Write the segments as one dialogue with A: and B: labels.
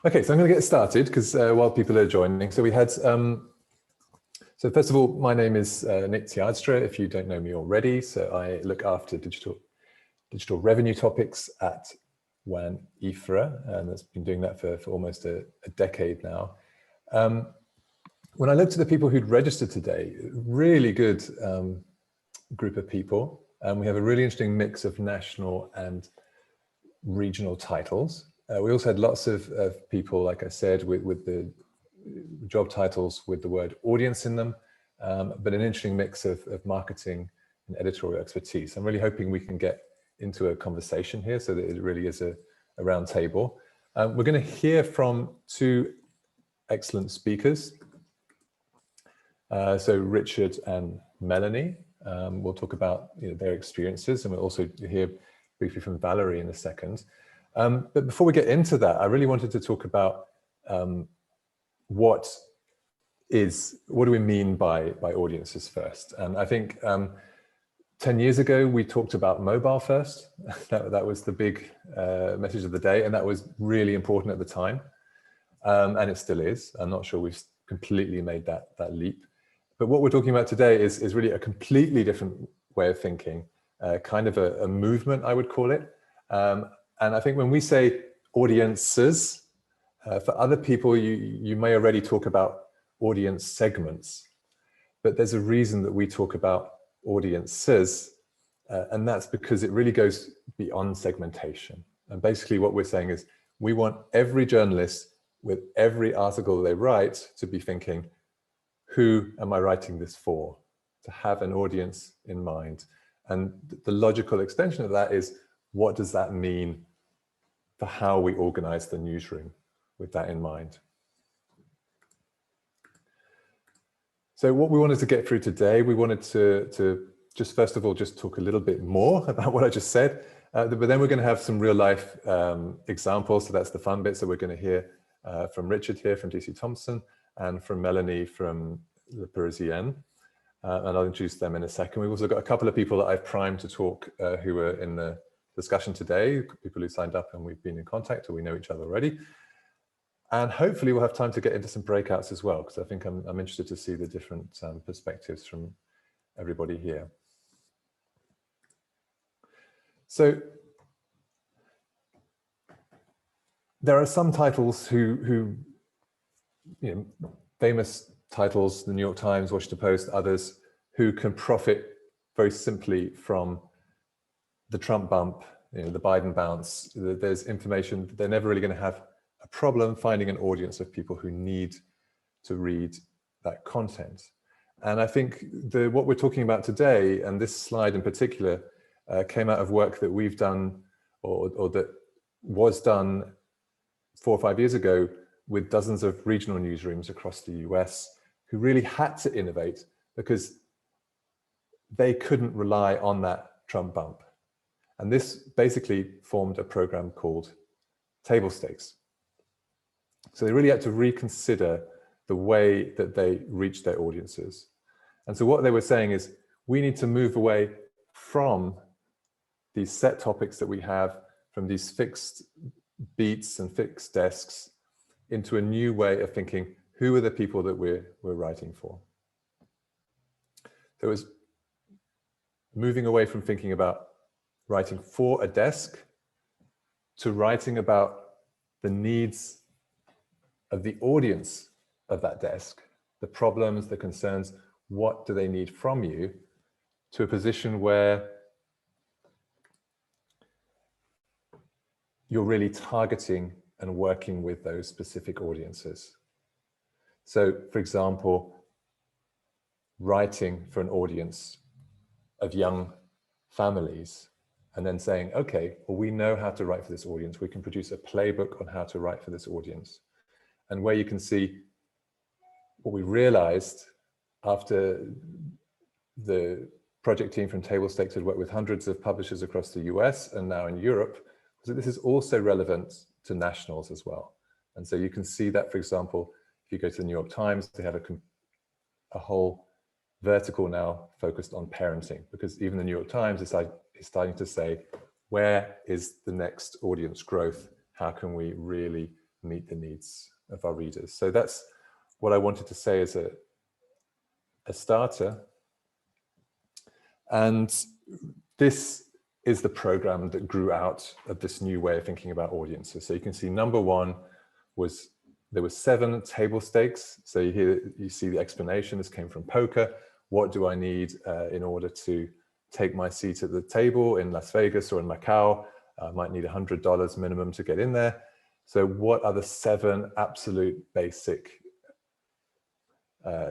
A: Okay, so I'm going to get started because while people are joining, so we had, so first of all, my name is Nick Tjaardstra, if you don't know me already. So I look after digital revenue topics at WAN-IFRA, and I've been doing that for almost a decade now. When I looked at the people who'd registered today, really good group of people, and we have a really interesting mix of national and regional titles. We also had lots of people, like I said, with the job titles with the word audience in them, but an interesting mix of marketing and editorial expertise. I'm really hoping we can get into a conversation here so that it really is a round table. We're going to hear from two excellent speakers. So Richard and Mélanie will talk about their experiences, and we'll also hear briefly from Valérie in a second. But before we get into that, I really wanted to talk about what do we mean by audiences first. And I think 10 years ago, we talked about mobile first. that was the big message of the day, and that was really important at the time. And it still is. I'm not sure we've completely made that leap. But what we're talking about today is really a completely different way of thinking, kind of a movement, I would call it. And I think when we say audiences, for other people, you may already talk about audience segments, but there's a reason that we talk about audiences, and that's because it really goes beyond segmentation. And basically what we're saying is we want every journalist with every article they write to be thinking, who am I writing this for? To have an audience in mind. And the logical extension of that is, what does that mean for how we organize the newsroom with that in mind? So what we wanted to get through today, we wanted to just first of all, just talk a little bit more about what I just said, but then we're going to have some real life examples. So that's the fun bit. So we're going to hear from Richard here from DC Thomson and from Mélanie from the Parisien. And I'll introduce them in a second. We've also got a couple of people that I've primed to talk who are in the discussion today, people who signed up and we've been in contact or we know each other already. And hopefully we'll have time to get into some breakouts as well, because I think I'm interested to see the different perspectives from everybody here. So there are some titles who famous titles, the New York Times, Washington Post, others who can profit very simply from the Trump bump, the Biden bounce. There's information, they're never really going to have a problem finding an audience of people who need to read that content. And I think what we're talking about today, and this slide in particular, came out of work that we've done or that was done 4 or 5 years ago with dozens of regional newsrooms across the US who really had to innovate because they couldn't rely on that Trump bump. And this basically formed a program called Table Stakes. So they really had to reconsider the way that they reached their audiences. And so what they were saying is, we need to move away from these set topics that we have, from these fixed beats and fixed desks, into a new way of thinking, who are the people that we're writing for? So it was moving away from thinking about writing for a desk to writing about the needs of the audience of that desk, the problems, the concerns, what do they need from you, to a position where you're really targeting and working with those specific audiences. So, for example, writing for an audience of young families and then saying, okay, well, we know how to write for this audience. We can produce a playbook on how to write for this audience. And where you can see what we realized after the project team from Table Stakes had worked with hundreds of publishers across the US and now in Europe, was that this is also relevant to nationals as well. And so you can see that, for example, if you go to the New York Times, they have a whole vertical now focused on parenting, because even the New York Times is starting to say, where is the next audience growth? How can we really meet the needs of our readers. So that's what I wanted to say as a starter. And this is the program that grew out of this new way of thinking about audiences. So you can see number one was, there were 7 table stakes. So you see the explanation. This came from poker. What do I need in order to take my seat at the table in Las Vegas or in Macau? I might need $100 minimum to get in there. So what are the 7 absolute basic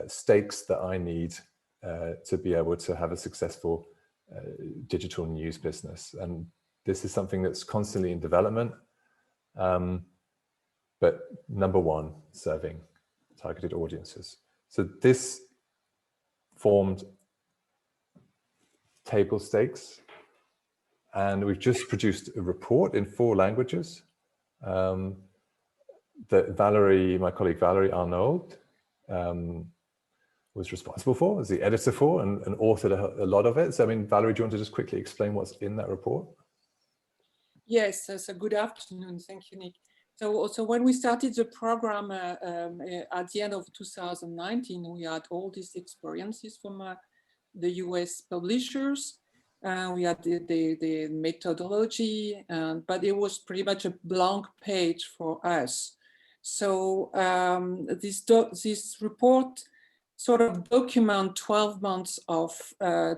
A: stakes that I need to be able to have a successful digital news business? And this is something that's constantly in development. But number one, serving targeted audiences. So this formed table stakes, and we've just produced a report in 4 languages that Valérie, my colleague Valérie Arnould, was responsible for, was the editor for, and authored a lot of it. So, I mean, Valérie, do you want to just quickly explain what's in that report?
B: Yes, so good afternoon. Thank you, Nick. So when we started the program at the end of 2019, we had all these experiences from the US publishers. We had the methodology, but it was pretty much a blank page for us. So this report sort of document 12 months of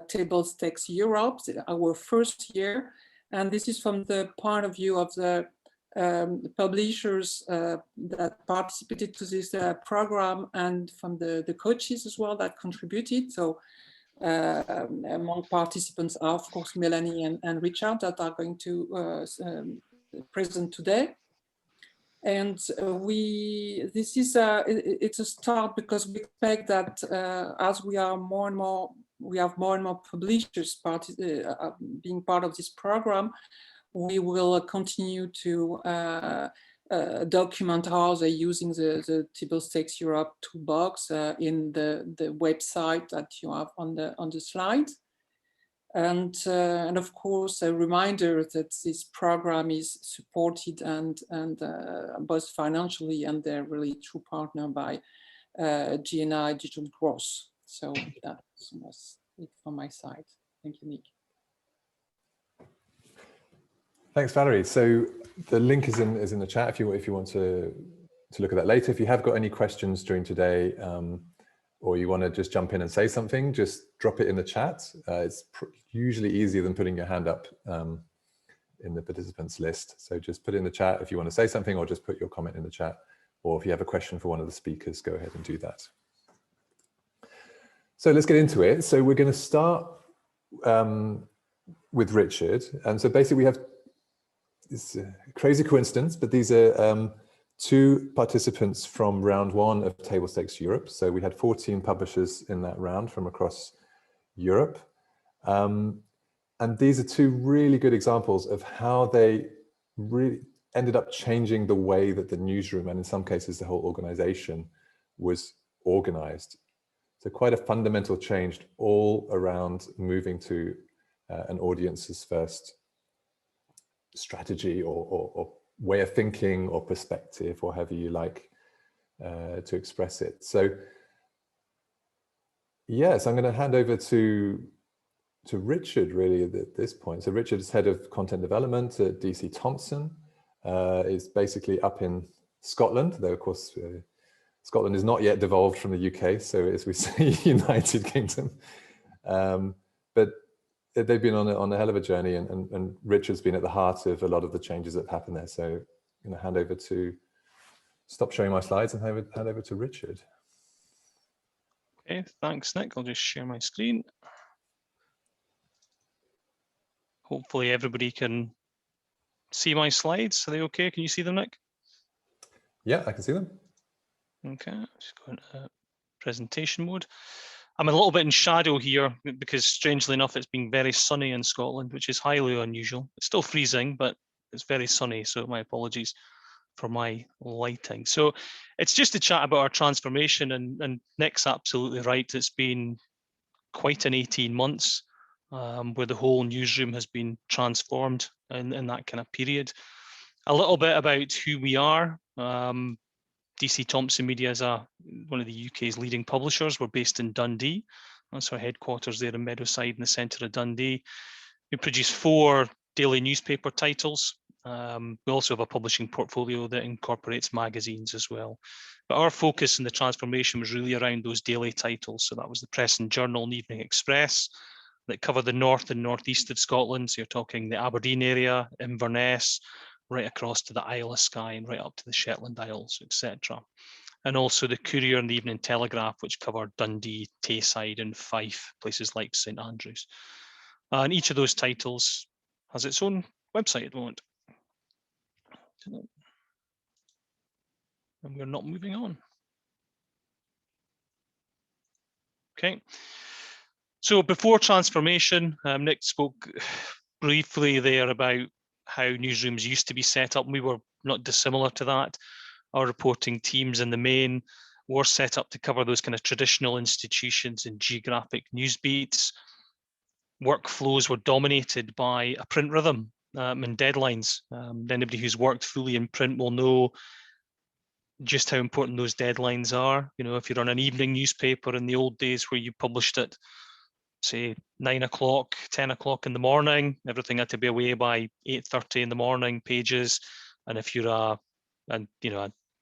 B: Table Stakes Europe, our first year. And this is from the point of view of the publishers that participated to this program, and from the coaches as well that contributed. So among participants are, of course, Mélanie and Richard that are going to present today. And this is it's a start, because we expect that as we are more and more, we have more and more publishers being part of this program, we will continue to document how they're using the Table Stakes Europe toolbox in the website that you have on the slide. And of course, a reminder that this program is supported and both financially and they're really true partner by GNI Digital Growth. So that's it from my side. Thank you, Nick.
A: Thanks, Valérie. So the link is in the chat if you want to look at that later. If you have got any questions during today, or you want to just jump in and say something, just drop it in the chat. It's usually easier than putting your hand up in the participants list. So just put it in the chat if you want to say something, or just put your comment in the chat. Or if you have a question for one of the speakers, go ahead and do that. So let's get into it. So we're going to start with Richard. And so basically we have this crazy coincidence, but these are 2 participants from round 1 of Table Stakes Europe. So we had 14 publishers in that round from across Europe. And these are 2 really good examples of how they really ended up changing the way that the newsroom, and in some cases the whole organization, was organized. So quite a fundamental change all around moving to an audiences first strategy or way of thinking or perspective, or however you like to express it. So yes, I'm going to hand over to Richard really at this point. So Richard is head of content development at DC Thomson, is basically up in Scotland, though of course Scotland is not yet devolved from the UK, so as we say, United Kingdom. But they've been on a hell of a journey, and Richard's been at the heart of a lot of the changes that have happened there. So I'm going to hand over to, stop showing my slides and hand over to Richard.
C: Okay, thanks, Nick. I'll just share my screen. Hopefully everybody can see my slides. Are they okay? Can you see them, Nick?
A: Yeah, I can see them.
C: Okay, just go into presentation mode. I'm a little bit in shadow here because, strangely enough, it's been very sunny in Scotland, which is highly unusual. It's still freezing, but it's very sunny, so my apologies for my lighting. So it's just to chat about our transformation, and Nick's absolutely right. It's been quite an 18 months where the whole newsroom has been transformed in that kind of period. A little bit about who we are. DC Thomson Media is one of the UK's leading publishers. We're based in Dundee. That's our headquarters there in Meadowside in the centre of Dundee. We produce 4 daily newspaper titles. We also have a publishing portfolio that incorporates magazines as well. But our focus in the transformation was really around those daily titles. So that was the Prest and Journal and Evening Express that cover the north and northeast of Scotland. So you're talking the Aberdeen area, Inverness, right across to the Isle of Skye and right up to the Shetland Isles, etc. And also the Courier and the Evening Telegraph, which cover Dundee, Tayside and Fife, places like St Andrews. And each of those titles has its own website at the moment. And we're not moving on. Okay. So before transformation, Nick spoke briefly there about how newsrooms used to be set up. We were not dissimilar to that. Our reporting teams in the main were set up to cover those kind of traditional institutions and geographic news beats. Workflows were dominated by a print rhythm and deadlines. Anybody who's worked fully in print will know just how important those deadlines are. You know, if you're on an evening newspaper in the old days where you published it, say 9 o'clock, 10 o'clock in the morning, everything had to be away by 8:30 in the morning, pages. And if you're a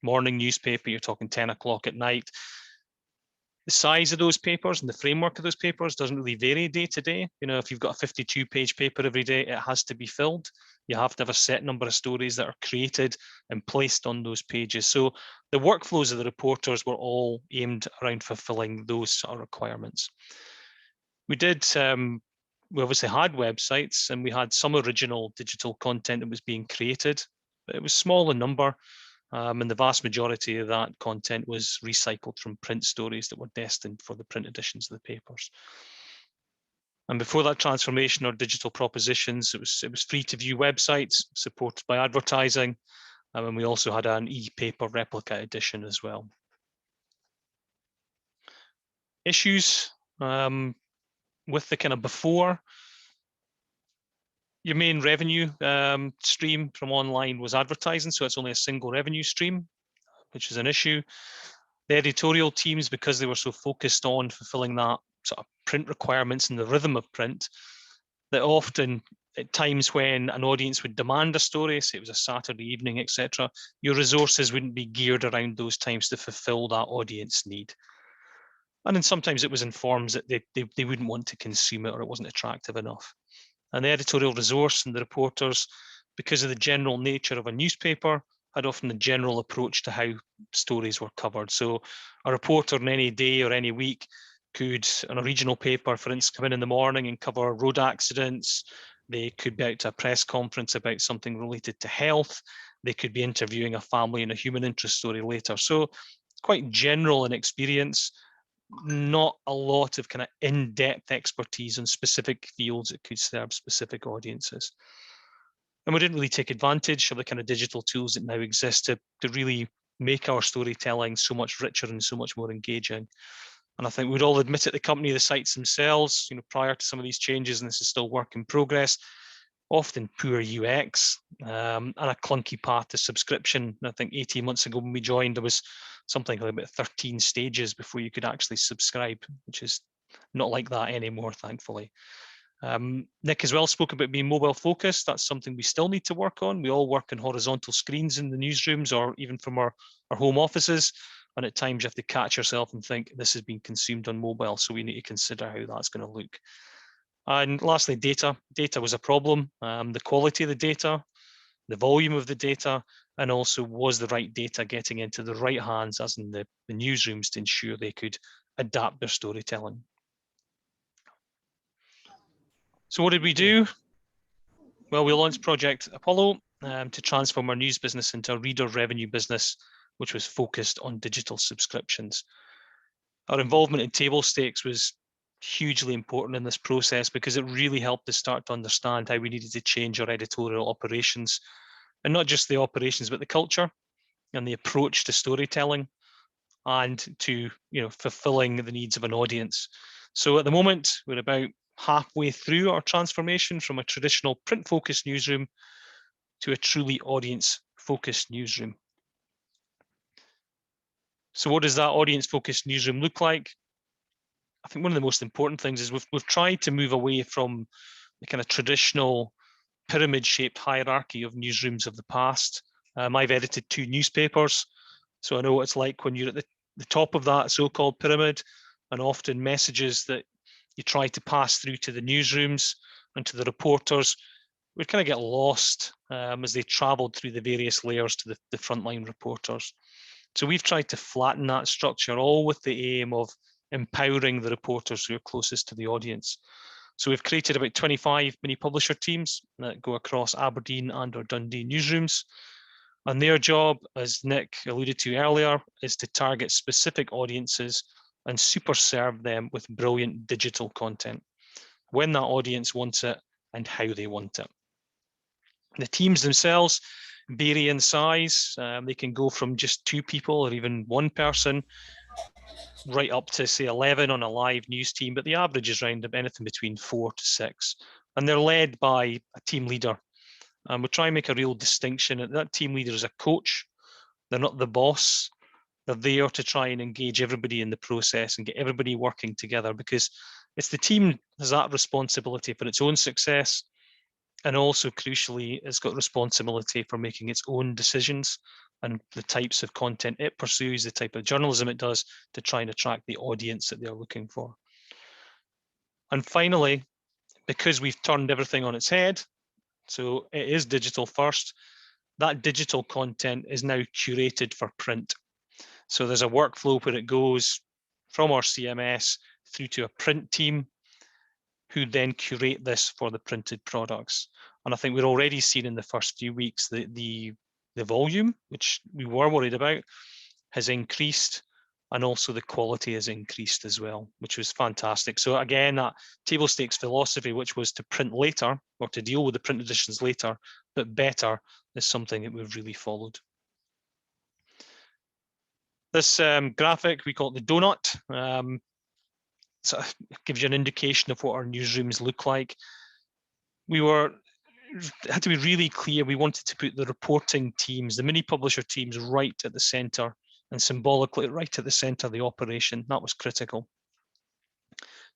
C: morning newspaper, you're talking 10 o'clock at night. The size of those papers and the framework of those papers doesn't really vary day to day. You know, if you've got a 52-page paper every day, it has to be filled. You have to have a set number of stories that are created and placed on those pages. So the workflows of the reporters were all aimed around fulfilling those sort of requirements. We obviously had websites and we had some original digital content that was being created, but it was small in number. And the vast majority of that content was recycled from print stories that were destined for the print editions of the papers. And before that transformation or digital propositions, it was free to view websites supported by advertising. And we also had an e-paper replica edition as well. Issues with the kind of before. Your main revenue stream from online was advertising, so it's only a single revenue stream, which is an issue. The editorial teams, because they were so focused on fulfilling that sort of print requirements and the rhythm of print, that often at times when an audience would demand a story, say it was a Saturday evening, etc., your resources wouldn't be geared around those times to fulfill that audience need. And then sometimes it was in forms that they wouldn't want to consume it or it wasn't attractive enough. And the editorial resource and the reporters, because of the general nature of a newspaper, had often a general approach to how stories were covered. So a reporter on any day or any week could, on a regional paper, for instance, come in the morning and cover road accidents. They could be out to a press conference about something related to health. They could be interviewing a family in a human interest story later. So quite general in experience. Not a lot of kind of in-depth expertise on specific fields that could serve specific audiences. And we didn't really take advantage of the kind of digital tools that now exist to really make our storytelling so much richer and so much more engaging. And I think we'd all admit at the company, the sites themselves, you know, prior to some of these changes, and this is still work in progress, often poor UX and a clunky path to subscription. And I think 18 months ago when we joined, there was something like about 13 stages before you could actually subscribe, which is not like that anymore, thankfully. Nick as well spoke about being mobile focused. That's something we still need to work on. We all work on horizontal screens in the newsrooms or even from our home offices. And at times you have to catch yourself and think this is being consumed on mobile. So we need to consider how that's going to look. And lastly, data. Data was a problem. The quality of the data, the volume of the data, and also was the right data getting into the right hands, as in the newsrooms, to ensure they could adapt their storytelling. So what did we do? Well, we launched Project Apollo to transform our news business into a reader revenue business, which was focused on digital subscriptions. Our involvement in table stakes was hugely important in this process because it really helped us start to understand how we needed to change our editorial operations, and not just the operations, but the culture and the approach to storytelling and to, you know, fulfilling the needs of an audience. So at the moment, we're about halfway through our transformation from a traditional print-focused newsroom to a truly audience-focused newsroom. So what does that audience-focused newsroom look like? I think one of the most important things is we've tried to move away from the kind of traditional pyramid-shaped hierarchy of newsrooms of the past. I've edited 2 newspapers, so I know what it's like when you're at the top of that so-called pyramid, and often messages that you try to pass through to the newsrooms and to the reporters would kind of get lost as they traveled through the various layers to the frontline reporters. So we've tried to flatten that structure, all with the aim of empowering the reporters who are closest to the audience. So we've created about 25 mini publisher teams that go across Aberdeen and/or Dundee newsrooms. And their job, as Nick alluded to earlier, is to target specific audiences and super serve them with brilliant digital content when that audience wants it and how they want it. The teams themselves vary in size. They can go from just 2 people or even 1 person right up to, say, 11 on a live news team, but the average is around anything between 4 to 6. And they're led by a team leader. And we try and make a real distinction. That team leader is a coach. They're not the boss. They're there to try and engage everybody in the process and get everybody working together, because it's the team that has that responsibility for its own success. And also, crucially, it's got responsibility for making its own decisions and the types of content it pursues, the type of journalism it does to try and attract the audience that they're looking for. And finally, because we've turned everything on its head, so it is digital first, that digital content is now curated for print. So there's a workflow where it goes from our CMS through to a print team who then curate this for the printed products. And I think we're already seeing in the first few weeks that the volume, which we were worried about, has increased, and also the quality has increased as well, which was fantastic. So again, that table stakes philosophy, which was to print later or to deal with the print editions later, but better, is something that we've really followed. This graphic, we call it the donut. So it gives you an indication of what our newsrooms look like. We had to be really clear. We wanted to put the reporting teams, the mini publisher teams, right at the center, and symbolically right at the center of the operation. That was critical.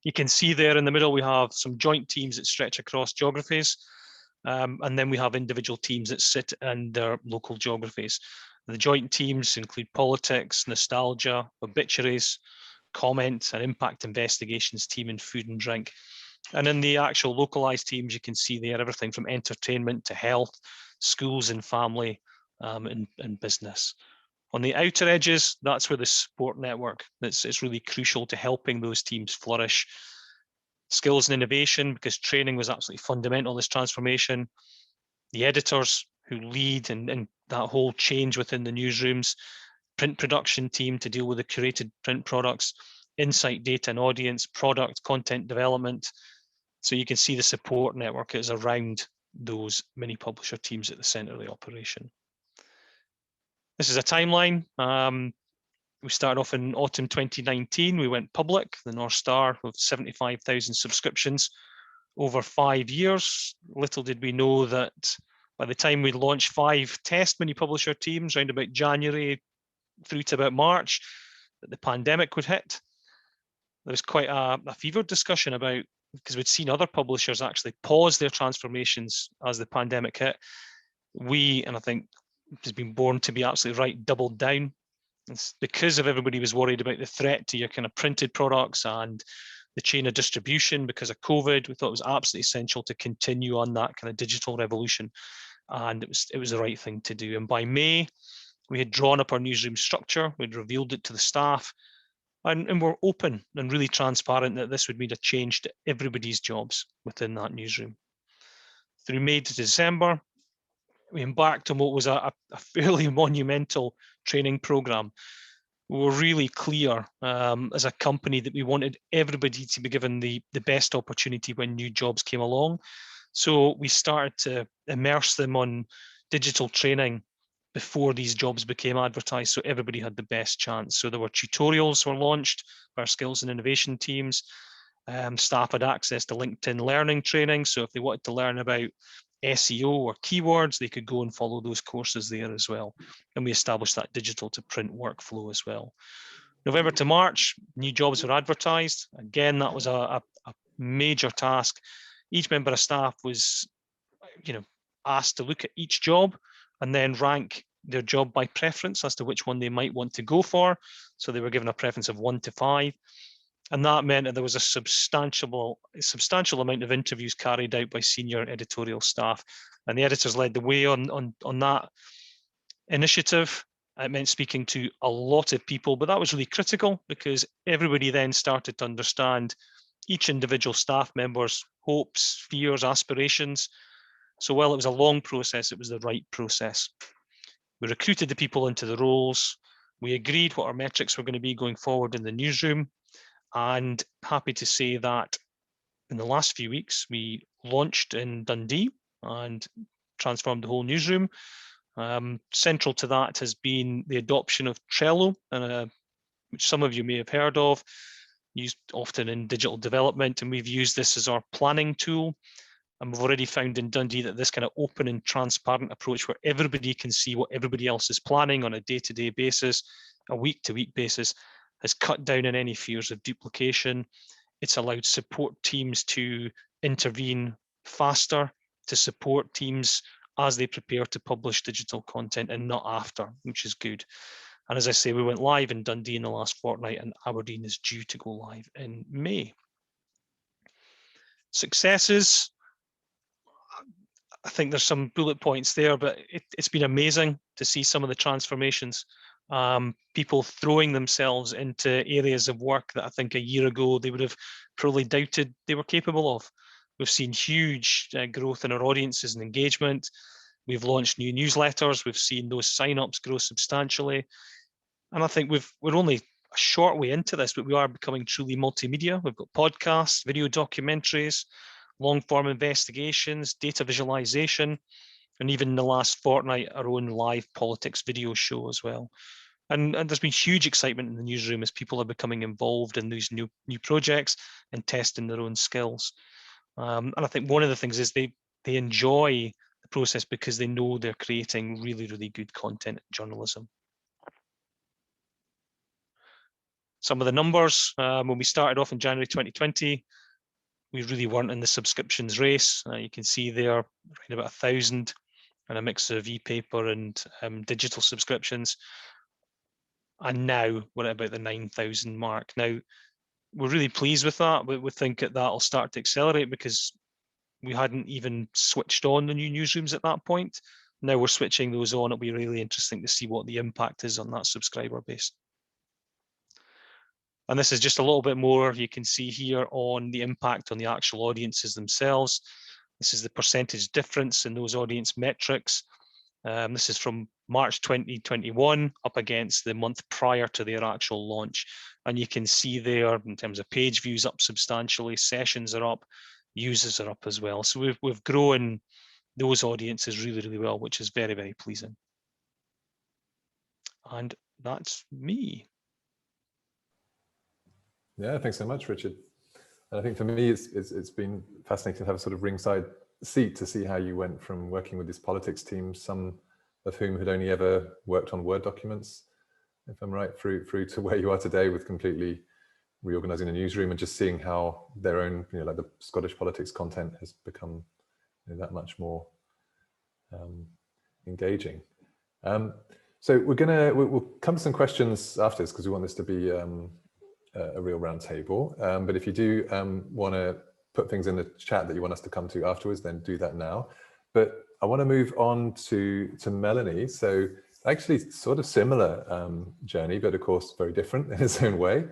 C: You can see there in the middle, we have some joint teams that stretch across geographies. And then we have individual teams that sit in their local geographies. The joint teams include politics, nostalgia, obituaries, comment, and impact investigations team in food and drink. And in the actual localized teams, you can see there everything from entertainment to health, schools and family, and business. On the outer edges, that's where the support network, it's really crucial to helping those teams flourish. Skills and innovation, because training was absolutely fundamental in this transformation. The editors who lead and that whole change within the newsrooms, print production team to deal with the curated print products, insight data and audience, product, content development. So you can see the support network is around those mini publisher teams at the center of the operation. This is a timeline. We started off in autumn 2019. We went public, the North Star, with 75,000 subscriptions over 5 years. Little did we know that by the time we launched 5 test mini publisher teams, around about January through to about March, that the pandemic would hit. There was quite a fevered discussion about, because we'd seen other publishers actually pause their transformations as the pandemic hit. We, and I think has been born to be absolutely right, doubled down. It's because of everybody was worried about the threat to your kind of printed products and the chain of distribution because of COVID. We thought it was absolutely essential to continue on that kind of digital revolution, and it was the right thing to do. And by May, we had drawn up our newsroom structure. We'd revealed it to the staff, and we're open and really transparent that this would mean a change to everybody's jobs within that newsroom. Through May to December, we embarked on what was a fairly monumental training program. We were really clear as a company that we wanted everybody to be given the best opportunity when new jobs came along. So we started to immerse them on digital training before these jobs became advertised, so everybody had the best chance. So there were tutorials were launched by our skills and innovation teams. Staff had access to LinkedIn learning training. So if they wanted to learn about SEO or keywords, they could go and follow those courses there as well. And we established that digital to print workflow as well. November to March, new jobs were advertised. Again, that was a major task. Each member of staff was, asked to look at each job and then rank their job by preference as to which one they might want to go for. So they were given a preference of 1 to 5. And that meant that there was a substantial amount of interviews carried out by senior editorial staff. And the editors led the way on that initiative. It meant speaking to a lot of people, but that was really critical because everybody then started to understand each individual staff member's hopes, fears, aspirations. So while it was a long process, it was the right process. We recruited the people into the roles. We agreed what our metrics were going to be going forward in the newsroom. And happy to say that in the last few weeks, we launched in Dundee and transformed the whole newsroom. Central to that has been the adoption of Trello, which some of you may have heard of, used often in digital development, and we've used this as our planning tool. And we've already found in Dundee that this kind of open and transparent approach where everybody can see what everybody else is planning on a day-to-day basis, a week-to-week basis, has cut down on any fears of duplication. It's allowed support teams to intervene faster, to support teams as they prepare to publish digital content and not after, which is good. And as I say, we went live in Dundee in the last fortnight, and Aberdeen is due to go live in May. Successes. I think there's some bullet points there, but it's been amazing to see some of the transformations. People throwing themselves into areas of work that I think a year ago they would have probably doubted they were capable of. We've seen huge growth in our audiences and engagement. We've launched new newsletters. We've seen those sign-ups grow substantially. And I think we're only a short way into this, but we are becoming truly multimedia. We've got podcasts, video documentaries, long-form investigations, data visualization, and even in the last fortnight, our own live politics video show as well. And there's been huge excitement in the newsroom as people are becoming involved in these new projects and testing their own skills. And I think one of the things is they enjoy the process because they know they're creating really, really good content journalism. Some of the numbers, when we started off in January 2020, we really weren't in the subscriptions race. You can see there around about 1,000 and a mix of e-paper and digital subscriptions. And now we're at about the 9,000 mark. Now, we're really pleased with that. We think that that'll start to accelerate because we hadn't even switched on the new newsrooms at that point. Now we're switching those on. It'll be really interesting to see what the impact is on that subscriber base. And this is just a little bit more you can see here on the impact on the actual audiences themselves. This is the percentage difference in those audience metrics. This is from March 2021 up against the month prior to their actual launch. And you can see there in terms of page views up substantially, sessions are up, users are up as well. So we've grown those audiences really, really well, which is very, very pleasing. And that's me.
A: Yeah, thanks so much, Richard. And I think for me, it's been fascinating to have a sort of ringside seat to see how you went from working with this politics team, some of whom had only ever worked on Word documents, if I'm right, through to where you are today with completely reorganizing a newsroom and just seeing how their own, like the Scottish politics content has become that much more engaging. So we'll come to some questions after this because we want this to be a real roundtable. But if you do want to put things in the chat that you want us to come to afterwards, then do that now. But I want to move on to Mélanie. So actually sort of similar journey, but of course very different in its own way.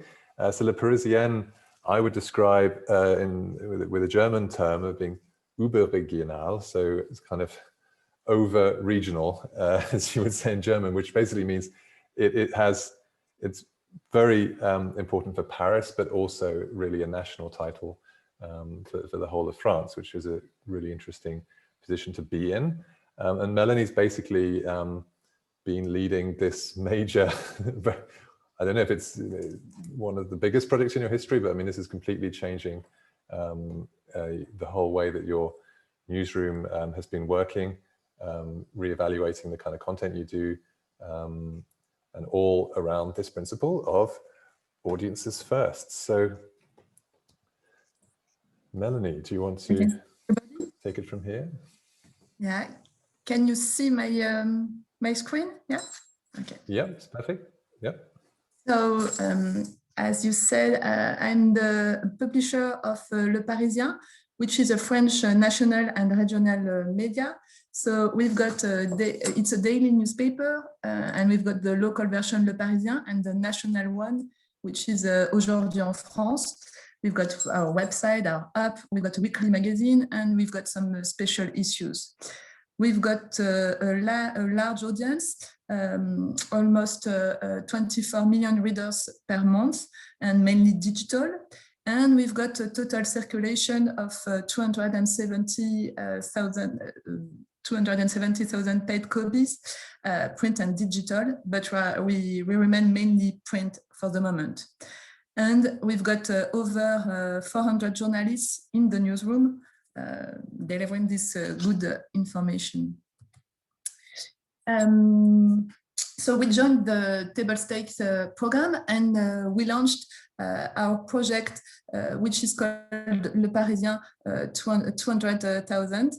A: So Le Parisien, I would describe with a German term of being überregional. So it's kind of over regional, as you would say in German, which basically means it's very important for Paris, but also really a national title for the whole of France, which is a really interesting position to be in. And Mélanie's basically been leading this major, I don't know if it's one of the biggest projects in your history, but I mean, this is completely changing the whole way that you're newsroom has been working, reevaluating the kind of content you do, and all around this principle of audiences first. So, Mélanie, do you want to take it from here?
D: Yeah. Can you see my my screen? Yeah. Okay.
A: Yeah, it's perfect. Yeah.
D: So, as you said, I'm the publisher of Le Parisien, which is a French national and regional media. So we've got it's a daily newspaper, and we've got the local version Le Parisien and the national one, which is Aujourd'hui en France. We've got our website, our app, we've got a weekly magazine, and we've got some special issues. We've got a large audience, almost 24 million readers per month, and mainly digital. And we've got a total circulation of 270,000 paid copies, print and digital, but we remain mainly print for the moment. And we've got over 400 journalists in the newsroom, delivering this good information. So we joined the table stakes program, and we launched our project, which is called Le Parisien 200,000.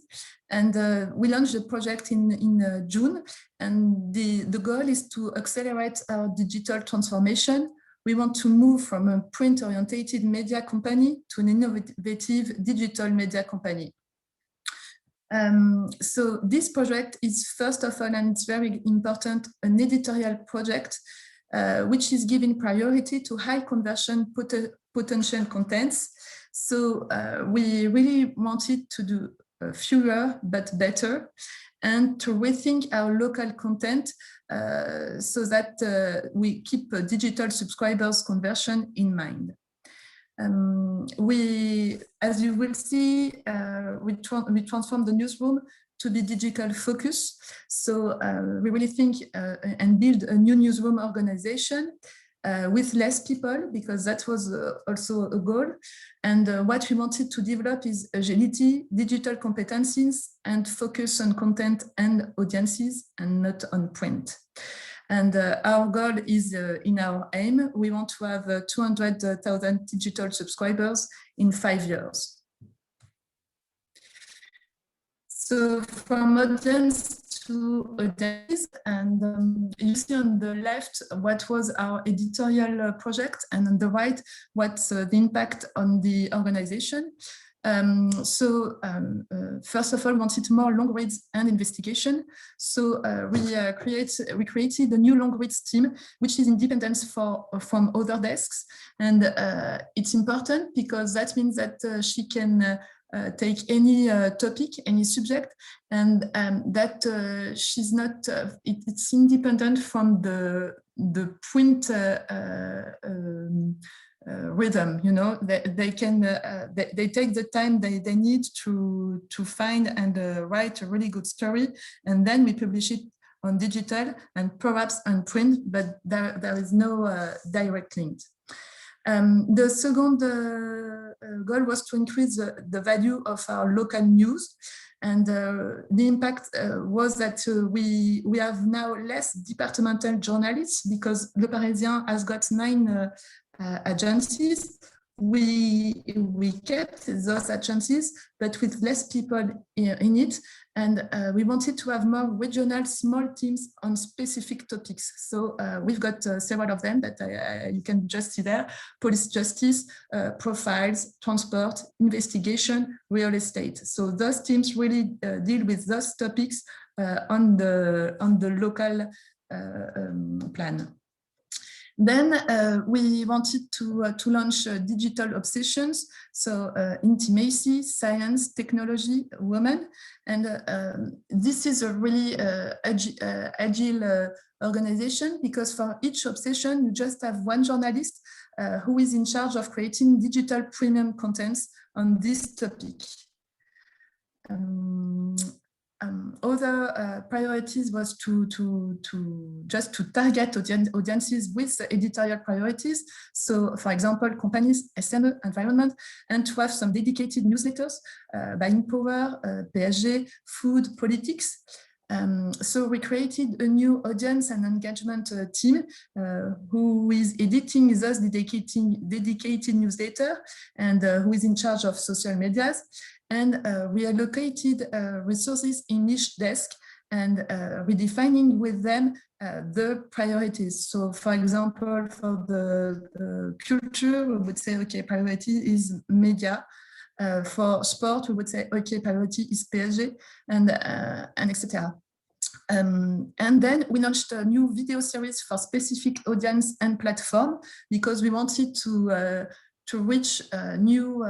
D: And we launched the project in June, and the goal is to accelerate our digital transformation. We want to move from a print-oriented media company to an innovative digital media company. So this project is, first of all, and it's very important, an editorial project, which is giving priority to high conversion potential contents. So we really wanted to do fewer but better, and to rethink our local content so that we keep digital subscribers conversion in mind. As you will see, we transform the newsroom to be digital focus. So we really think and build a new newsroom organization with less people, because that was also a goal. And what we wanted to develop is agility, digital competencies, and focus on content and audiences, and not on print. And our goal is in our aim, we want to have 200,000 digital subscribers in 5 years. So from audience to audience, and you see on the left what was our editorial project, and on the right what's the impact on the organization. First of all, we wanted more long reads and investigation. So we created a new long reads team, which is independent from other desks. And it's important because that means that she can take any topic, any subject, and that she's not, it's independent from the print rhythm, you know. They can they take the time they need to find and write a really good story, and then we publish it on digital and perhaps on print, but there is no direct link. The second goal was to increase the value of our local news, and the impact was that we have now less departmental journalists, because Le Parisien has got 9 agencies. We kept those agencies, but with less people in it, and we wanted to have more regional small teams on specific topics. So we've got several of them that you can just see there: police justice, profiles, transport, investigation, real estate. So those teams really deal with those topics on the local plan. Then we wanted to launch digital obsessions, so intimacy, science, technology, women. And this is a really agile organization, because for each obsession, you just have one journalist who is in charge of creating digital premium contents on this topic. other priorities was to target audiences with editorial priorities. So, for example, companies, SME, environment, and to have some dedicated newsletters, buying power, PSG, food, politics. So we created a new audience and engagement team who is editing those dedicated newsletter and who is in charge of social medias. And we allocated resources in each desk and redefining with them the priorities. So for example, for the culture, we would say, okay, priority is media. For sport, we would say, okay, priority is PSG, and etc. And then we launched a new video series for specific audience and platform because we wanted to reach a new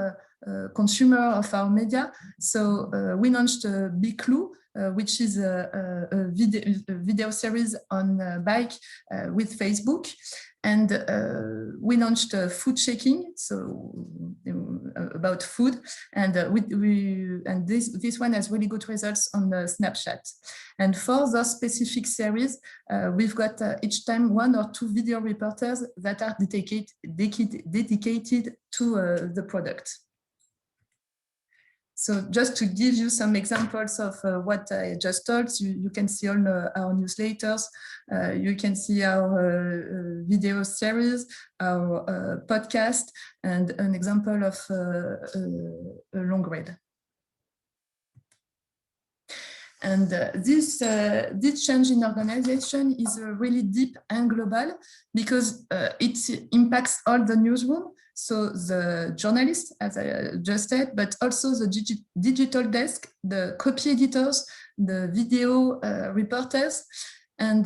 D: consumer of our media. So we launched Big Clue, which is a video series on bike with Facebook. And we launched food checking, so about food, and this one has really good results on Snapchat. And for those specific series, we've got each time 1 or 2 video reporters that are dedicated to the product. So just to give you some examples of what I just told, you can see all our newsletters, you can see our video series, our podcast, and an example of a long read. And this change in organization is really deep and global because it impacts all the newsroom. So the journalists, as I just said, but also the digital desk, the copy editors, the video reporters. And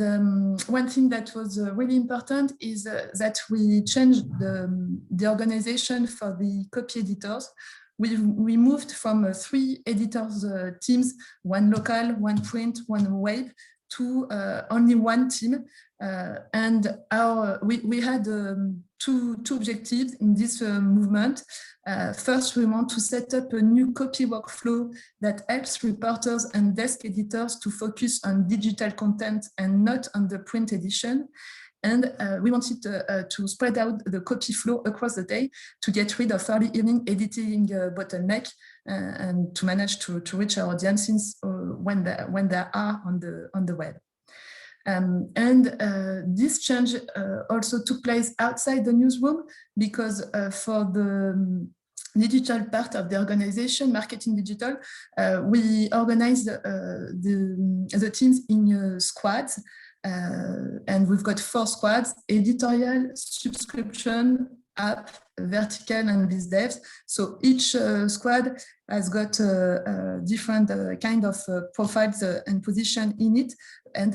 D: one thing that was really important is that we changed the organization for the copy editors. We moved from 3 editors teams, 1 local, 1 print, 1 web, to only 1 team. And we had two objectives in this movement. First, we want to set up a new copy workflow that helps reporters and desk editors to focus on digital content and not on the print edition. And we wanted to spread out the copy flow across the day to get rid of early evening editing bottleneck and to manage to reach our audiences when they are on the web. This change also took place outside the newsroom because for the digital part of the organization, marketing digital, we organized the teams in squads. And we've got 4 squads: editorial, subscription, app, vertical, and biz devs. So each squad has got different kind of profiles and position in it, and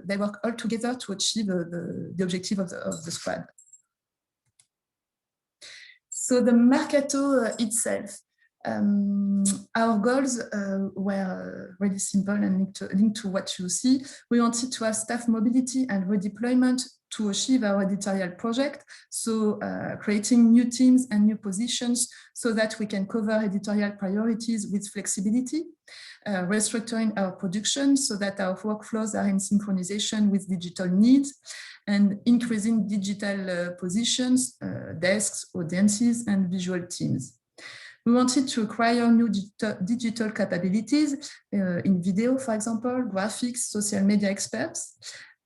D: they work all together to achieve the objective of the squad. So the Mercato itself. Our goals were really simple and linked to what you see. We wanted to have staff mobility and redeployment to achieve our editorial project. So creating new teams and new positions so that we can cover editorial priorities with flexibility, restructuring our production so that our workflows are in synchronization with digital needs, and increasing digital positions, desks, audiences, and visual teams. We wanted to acquire new digital capabilities in video, for example, graphics, social media experts.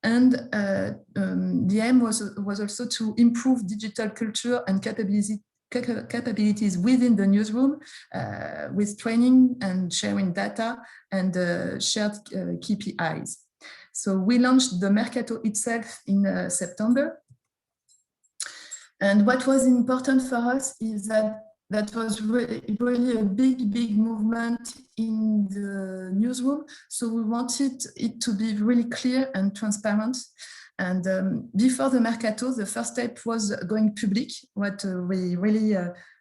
D: And the aim was also to improve digital culture and capabilities within the newsroom with training and sharing data and shared KPIs. So we launched the Mercato itself in September. And what was important for us is that was really a big movement in the newsroom. So we wanted it to be really clear and transparent. And before the Mercato, the first step was going public, what we really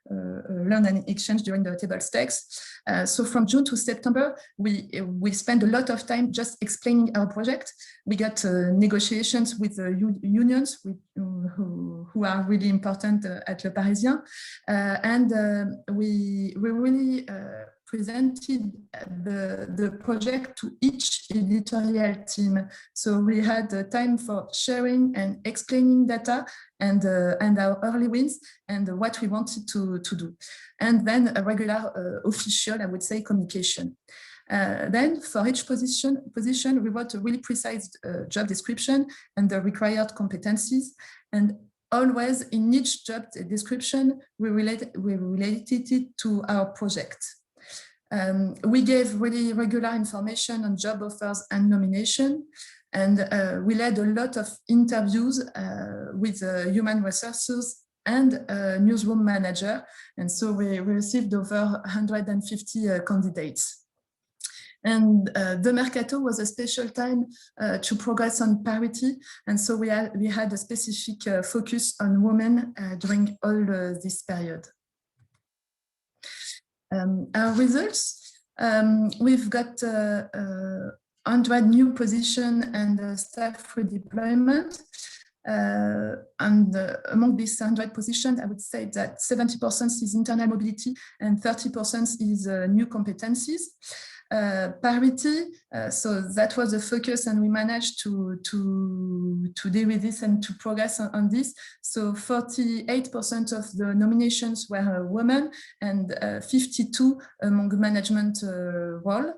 D: learned and exchanged during the table stakes. So from June to September, we spent a lot of time just explaining our project. We got negotiations with the unions who are really important at Le Parisien. And we really presented the project to each editorial team. So we had time for sharing and explaining data and our early wins and what we wanted to do. And then a regular official, I would say, communication. Then for each position, we wrote a really precise job description and the required competencies. And always in each job description, we related it to our project. We gave really regular information on job offers and nomination. And we led a lot of interviews with human resources and newsroom manager. And so we received over 150 candidates. And the Mercato was a special time to progress on parity. And so we had a specific focus on women during all this period. Our results, we've got 100 new positions and staff redeployment. And among these 100 positions, I would say that 70% is internal mobility and 30% is new competencies. Parity, so that was a focus, and we managed to deal with this and to progress on this. So 48% of the nominations were women and 52 among management role.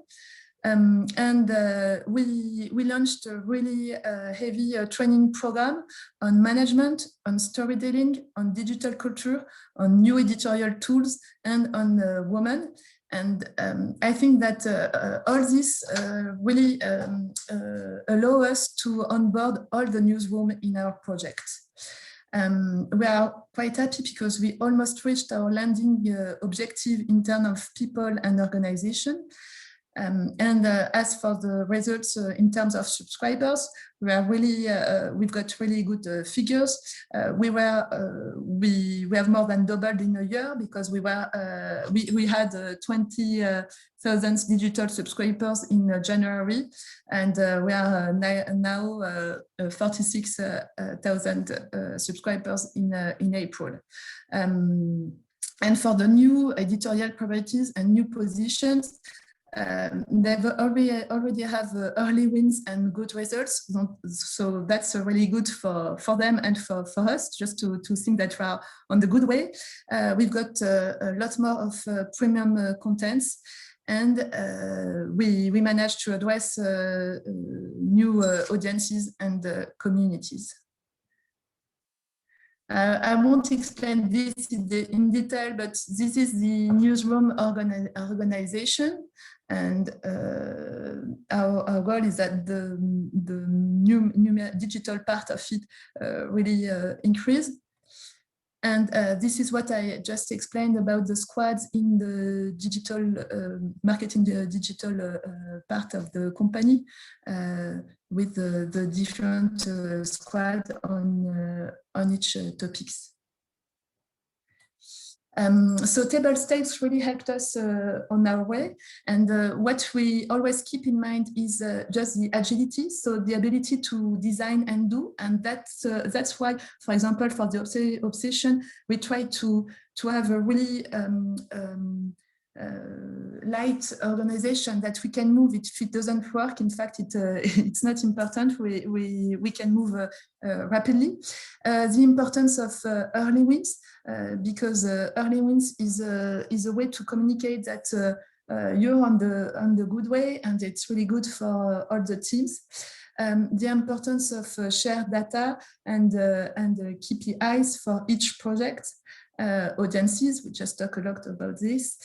D: We launched a really heavy training program on management, on storytelling, on digital culture, on new editorial tools, and on women. And I think that all this really allow us to onboard all the newsroom in our project. We are quite happy because we almost reached our landing objective in terms of people and organization. As for the results in terms of subscribers, we are really we've got really good figures. We have more than doubled in a year because we had 20,000 digital subscribers in January, and we are now 46,000 subscribers in April. And for the new editorial priorities and new positions, they already have early wins and good results, so that's really good for them and for us, just to think that we are on the good way. We've got a lot more of premium contents, and we managed to address new audiences and communities. I won't explain this in detail, but this is the newsroom organization, and our goal is that the new digital part of it really increase. And this is what I just explained about the squads in the digital marketing, the digital part of the company, with the different squads on each topics. So table stakes really helped us on our way, and what we always keep in mind is just the agility, so the ability to design and do, and that's why, for example, for the obsession, we try to have a really light organization that we can move. If it doesn't work, in fact, it's not important. We can move rapidly. The importance of early wins, because early wins is a way to communicate that you're on the good way, and it's really good for all the teams. The importance of shared data and KPIs for each project. Audiences, we just talk a lot about this.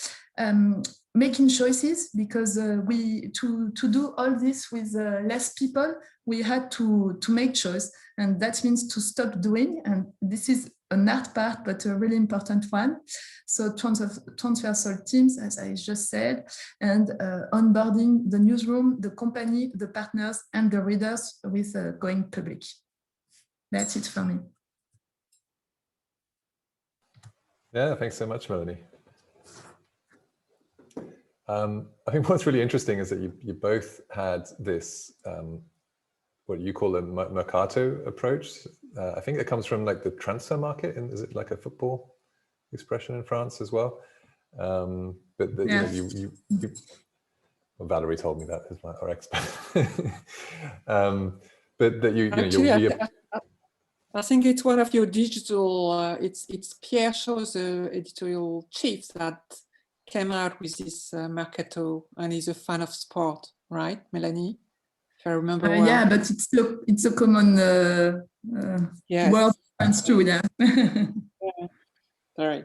D: Making choices, because to do all this with less people, we had to make choice, and that means to stop doing, and this is an art part, but a really important one. So transversal teams, as I just said, and onboarding the newsroom, the company, the partners, and the readers with going public. That's it for me.
A: Yeah, thanks so much, Mélanie. I think what's really interesting is that you both had this, what you call a mercato approach. I think it comes from like the transfer market, and is it like a football expression in France as well? But
D: Yeah.
A: you well, Valerie told me that as our expert. But that
B: Actually, I think it's one of your digital, it's Pierre Chau's editorial chief that came out with this Mercato, and he's a fan of sport, right, Mélanie? If I remember well.
D: Yeah, but it's a common
B: Yes.
D: word fans too, yeah.
B: Yeah. All right.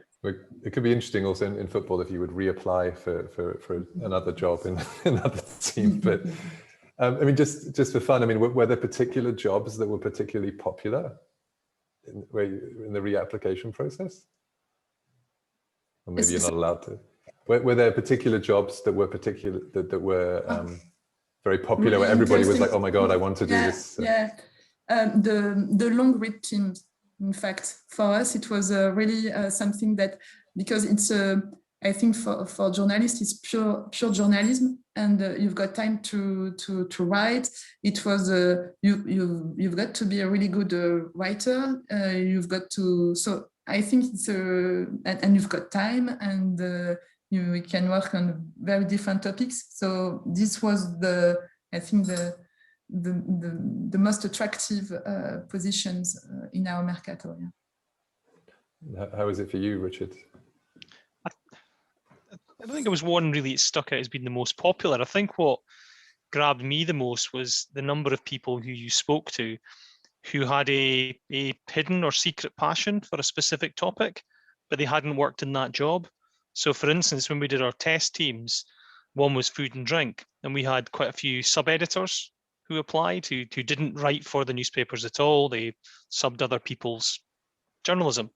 A: It could be interesting also in football if you would reapply for another job in another team. But I mean, just for fun, I mean, were there particular jobs that were particularly popular in the reapplication process? Or maybe you're not allowed to. Were there particular jobs that were very popular,
D: Really
A: where everybody was
D: interesting.
A: like, "Oh my God, I want to do this"?
D: Yeah, the long read teams. In fact, for us, it was really something that, because it's I think for journalists, it's pure journalism, and you've got time to write. It was you've got to be a really good writer. You've got to, so I think it's and you've got time, and you can work on very different topics. So this was I think the most attractive positions in our Mercato. Yeah.
A: How is it for you, Richard?
C: I don't think there was one really that stuck out as being the most popular. I think what grabbed me the most was the number of people who you spoke to who had a hidden or secret passion for a specific topic, but they hadn't worked in that job. So for instance, when we did our test teams, one was food and drink, and we had quite a few sub-editors who applied who didn't write for the newspapers at all. They subbed other people's journalism.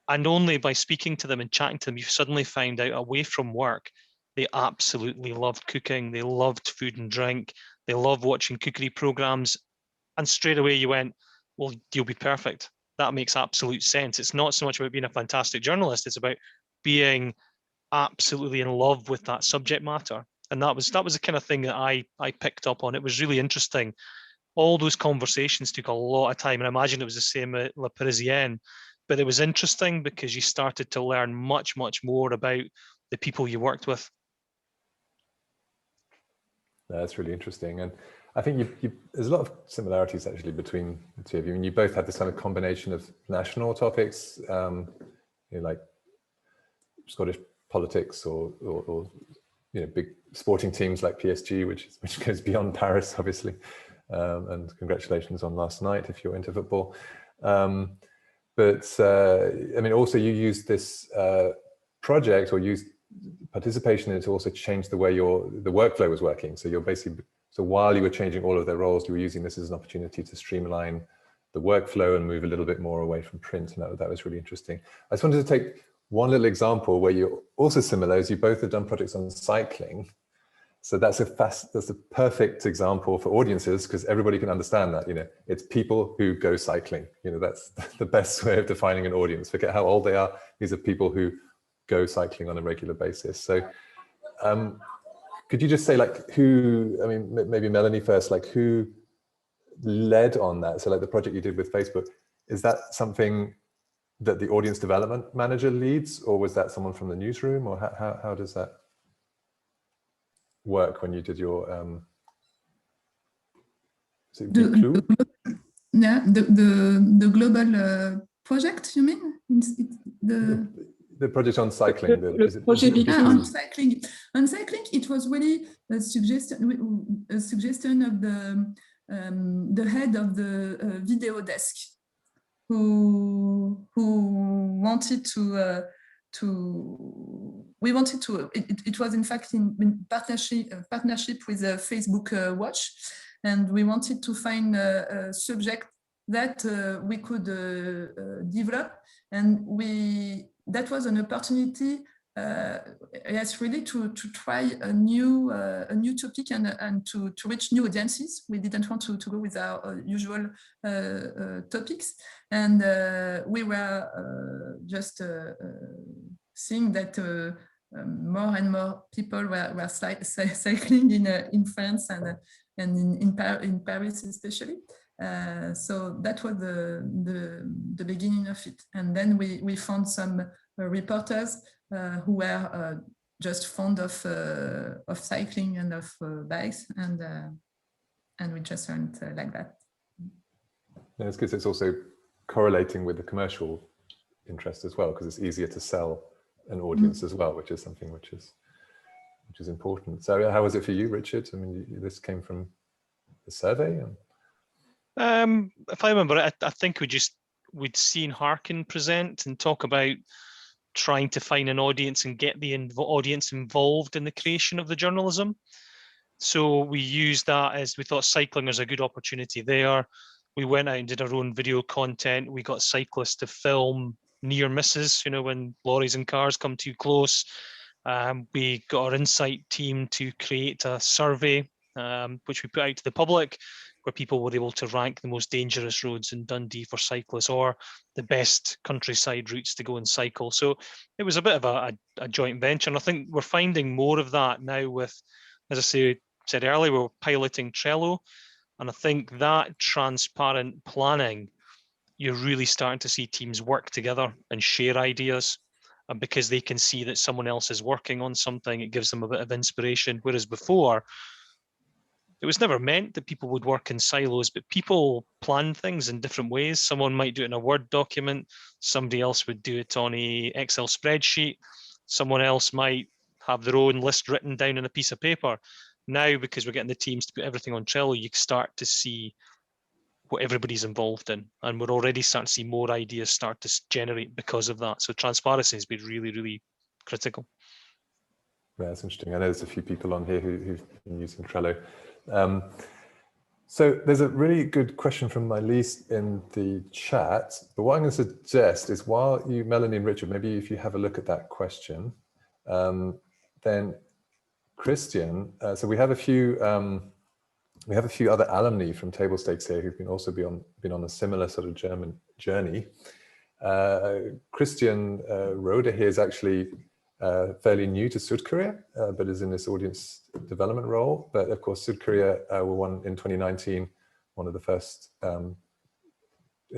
C: And only by speaking to them and chatting to them, you suddenly find out away from work, they absolutely loved cooking. They loved food and drink. They loved watching cookery programs. And straight away you went, well, you'll be perfect. That makes absolute sense. It's not so much about being a fantastic journalist. It's about being absolutely in love with that subject matter. And that was the kind of thing that I picked up on. It was really interesting. All those conversations took a lot of time, and I imagine it was the same at La Parisienne. But it was interesting because you started to learn much, much more about the people you worked with.
A: That's really interesting, and I think there's a lot of similarities actually between the two of you. I mean, you both had this kind of combination of national topics, like Scottish politics, or big sporting teams like PSG, which goes beyond Paris, obviously. And congratulations on last night if you're into football. But I mean, also you used this project, or used participation in it to also change the way the workflow was working. So so while you were changing all of their roles, you were using this as an opportunity to streamline the workflow and move a little bit more away from print. And that was really interesting. I just wanted to take one little example where you're also similar, as you both have done projects on cycling. So that's a perfect example for audiences, because everybody can understand that, it's people who go cycling. That's the best way of defining an audience. Forget how old they are. These are people who go cycling on a regular basis. So could you just say, like, who, I mean, maybe Mélanie first, like, who led on that? So like the project you did with Facebook, is that something that the audience development manager leads, or was that someone from the newsroom, or how does that work when you did your
D: the global project, you mean?
A: The project on cycling.
D: On cycling, it was really a suggestion of the head of the video desk, who wanted to. It was in fact in partnership with Facebook Watch, and we wanted to find a subject that we could develop, and that was an opportunity, yes, really to try a new topic and to reach new audiences. We didn't want to go with our usual topics, and we were just seeing that more and more people were cycling in France and in Paris especially. So that was the beginning of it, and then we found some reporters who were just fond of cycling and of bikes, and we just learned like that.
A: Yeah, it's good. It's also correlating with the commercial interest as well, because it's easier to sell an audience as well, which is something which is important. So how was it for you, Richard? I mean, this came from the survey.
C: If I remember, I think we'd seen Harkin present and talk about trying to find an audience and get the audience involved in the creation of the journalism. So we used that as we thought cycling was a good opportunity there. We went out and did our own video content. We got cyclists to film near misses, you know, when lorries and cars come too close. We got our insight team to create a survey, which we put out to the public, where people were able to rank the most dangerous roads in Dundee for cyclists or the best countryside routes to go and cycle. So it was a bit of a joint venture. And I think we're finding more of that now with, as I said earlier, we're piloting Trello. And I think that transparent planning, you're really starting to see teams work together and share ideas. And because they can see that someone else is working on something, it gives them a bit of inspiration. Whereas before, it was never meant that people would work in silos, but people plan things in different ways. Someone might do it in a Word document. Somebody else would do it on an Excel spreadsheet. Someone else might have their own list written down on a piece of paper. Now, because we're getting the teams to put everything on Trello, you start to see what everybody's involved in. And we're already starting to see more ideas start to generate because of that. So transparency has been really, really critical.
A: Yeah, that's interesting. I know there's a few people on here who've been using Trello. So there's a really good question from Elise in the chat, but what I'm going to suggest is, while you, Mélanie and Richard, maybe if you have a look at that question, then Christian, so we have a few other alumni from Table Stakes here who've been on a similar sort of German journey. Christian Roeder here is actually fairly new to Südkorea, but is in this audience development role. But of course, Südkorea were one in 2019, one of the first in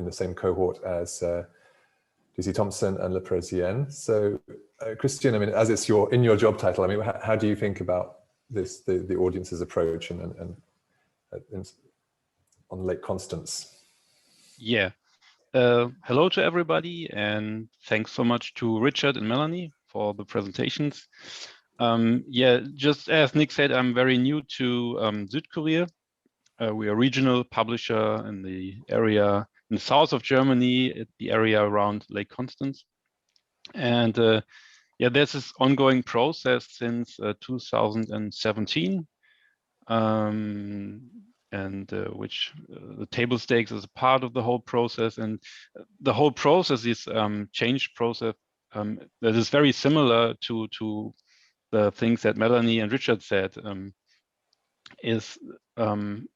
A: the same cohort as DC Thomson and Le Parisien. So Christian, I mean, as it's in your job title, I mean, how do you think about this, the audience's approach and on Lake Constance?
E: Yeah. Hello to everybody, and thanks so much to Richard and Mélanie for the presentations. Yeah, just as Nick said, I'm very new to Südkorea. We are a regional publisher in the area in the south of Germany, at the area around Lake Constance. And yeah, there's this ongoing process since 2017, and which the Table Stakes is a part of the whole process. And the whole process is change process that is very similar to the things that Mélanie and Richard said, is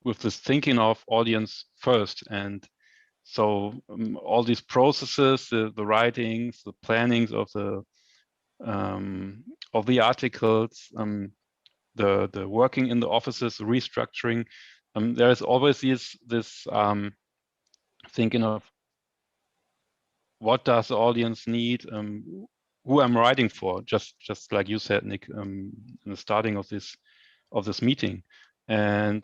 E: with this thinking of audience first. And so all these processes, the writings, the plannings of the articles, the working in the offices, the restructuring, there is always this thinking of what does the audience need, who I'm writing for, just like you said, Nick, in the starting of this meeting. And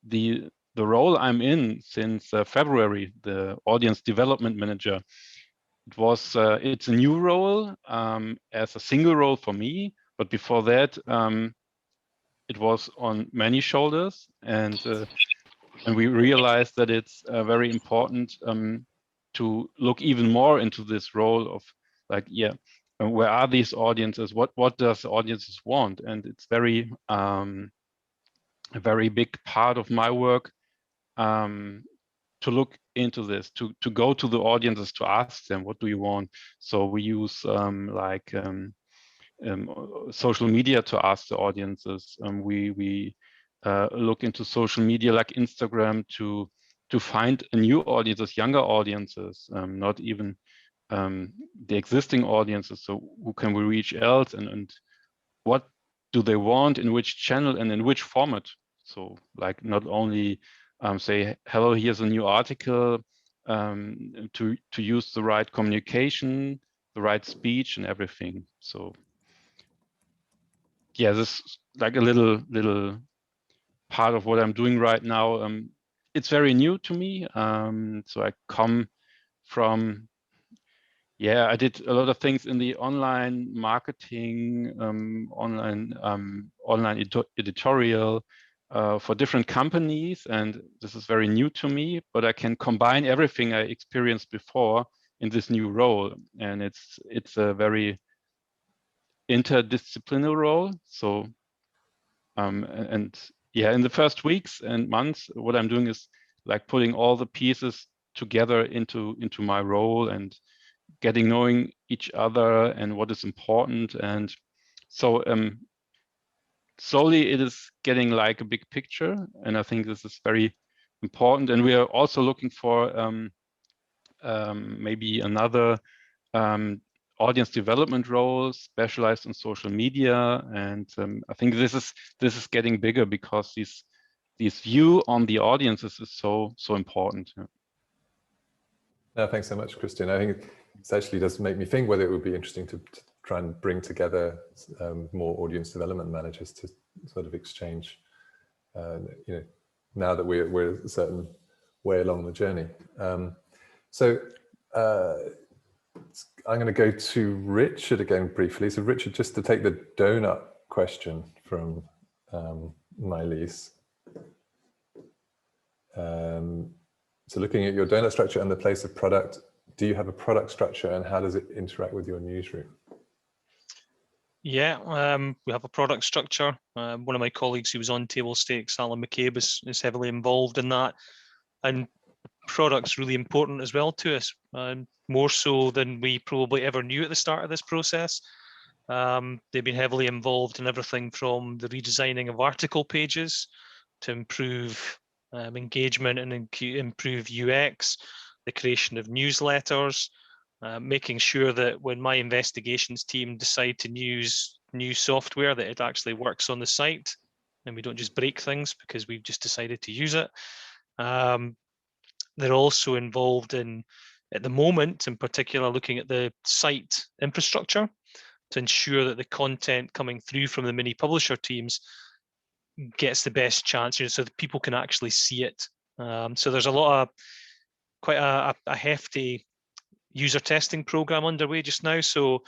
E: the role I'm in since February, the audience development manager, it's a new role as a single role for me, but before that it was on many shoulders, and we realized that it's very important to look even more into this role of, like, yeah, where are these audiences? What does the audiences want? And it's a very big part of my work to look into this, to go to the audiences, to ask them, what do you want? So we use social media to ask the audiences. We look into social media like Instagram to find a new audiences, younger audiences, not even the existing audiences. So who can we reach else, and what do they want, in which channel and in which format? So like not only say, hello, here's a new article, to use the right communication right speech and everything. So yeah, this is like a little part of what I'm doing right now. It's very new to me. So I come from, yeah, I did a lot of things in the online marketing, online editorial for different companies, and this is very new to me, but I can combine everything I experienced before in this new role, and it's a very interdisciplinary role. So and yeah, in the first weeks and months, what I'm doing is like putting all the pieces together into my role and knowing each other and what is important. And so slowly it is getting like a big picture, and I think this is very important. And we are also looking for maybe another audience development role specialized in social media. And I think this is getting bigger because this view on the audiences is so important. Yeah.
A: No, thanks so much, Christian. I think it actually does make me think whether it would be interesting to try and bring together more audience development managers to sort of exchange, you know, now that we're a certain way along the journey. So I'm going to go to Richard again briefly. So Richard, just to take the donut question from Mélanie. So looking at your donut structure and the place of product, do you have a product structure, and how does it interact with your newsroom?
C: Yeah, we have a product structure. One of my colleagues who was on table stakes, Alan McCabe, is heavily involved in that. And product's really important as well to us, more so than we probably ever knew at the start of this process. They've been heavily involved in everything from the redesigning of article pages to improve engagement and improve UX, the creation of newsletters, making sure that when my investigations team decide to use new software, that it actually works on the site and we don't just break things because we've just decided to use it. They're also involved in, at the moment in particular, looking at the site infrastructure to ensure that the content coming through from the mini publisher teams gets the best chance, so that people can actually see it. So there's a lot of quite a hefty user testing program underway just now. So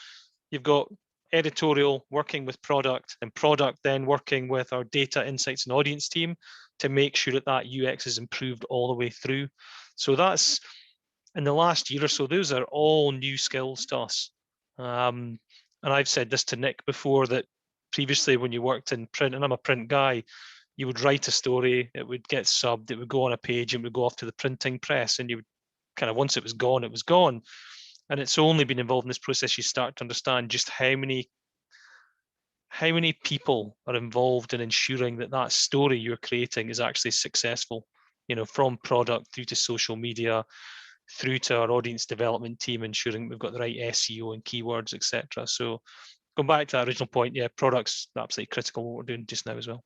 C: you've got editorial working with product, and product then working with our data insights and audience team to make sure that that UX is improved all the way through. So that's, in the last year or so, those are all new skills to us. And I've said this to Nick before, that previously when you worked in print, and I'm a print guy, you would write a story, it would get subbed, it would go on a page, and it would go off to the printing press, and you would kind of, once it was gone, it was gone. And it's only been involved in this process you start to understand just how many people are involved in ensuring that that story you're creating is actually successful, you know, from product through to social media, through to our audience development team, ensuring we've got the right SEO and keywords, etc. So going back to that original point, yeah, product's absolutely critical what we're doing just now as well.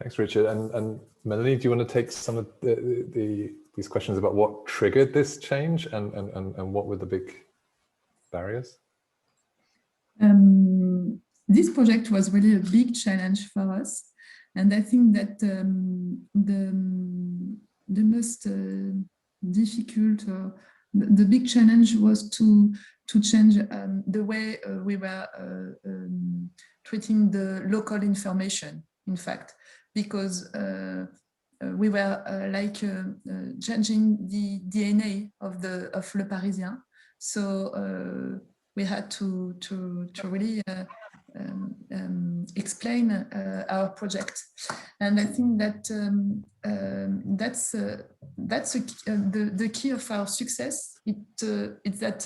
A: Thanks, Richard. And Mélanie, do you want to take some of these questions about what triggered this change and what were the big barriers?
D: This project was really a big challenge for us, and I think that the most difficult, the big challenge was to change the way we were treating the local information, in fact, because we were like changing the DNA of Le Parisien. So we had to really explain our project, and I think that that's the key of our success. It's that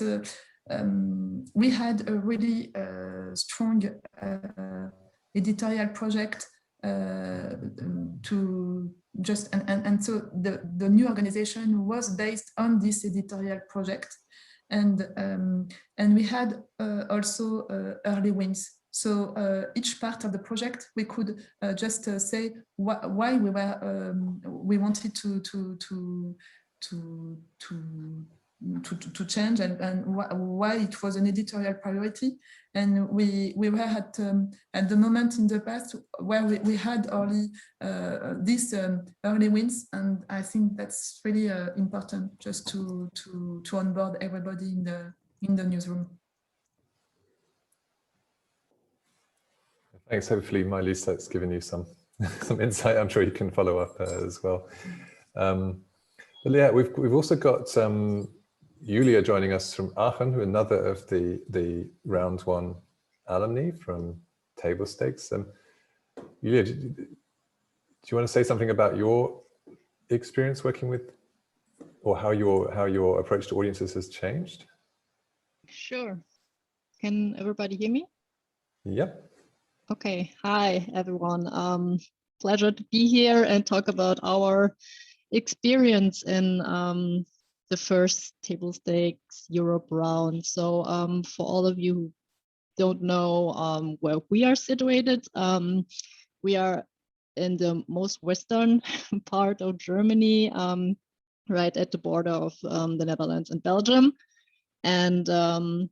D: we had a really strong editorial project to just and so the new organization was based on this editorial project, and we had also early wins. So each part of the project we could just say why we wanted to to change, and why it was an editorial priority. And we were at the moment in the past where we had early these early wins, and I think that's really important, just to onboard everybody in the newsroom.
A: Thanks. Hopefully, Maëlys, that's given you some insight. I'm sure you can follow up as well. But yeah, we've also got Julia joining us from Aachen, another of the Round 1 alumni from Table Stakes. Julia, do you want to say something about your experience working with, or how your approach to audiences has changed?
F: Sure. Can everybody hear me?
A: Yep.
F: Okay. Hi, everyone. Pleasure to be here and talk about our experience in the first Table Stakes Europe round. So for all of you who don't know where we are situated, we are in the most western part of Germany, right at the border of the Netherlands and Belgium. And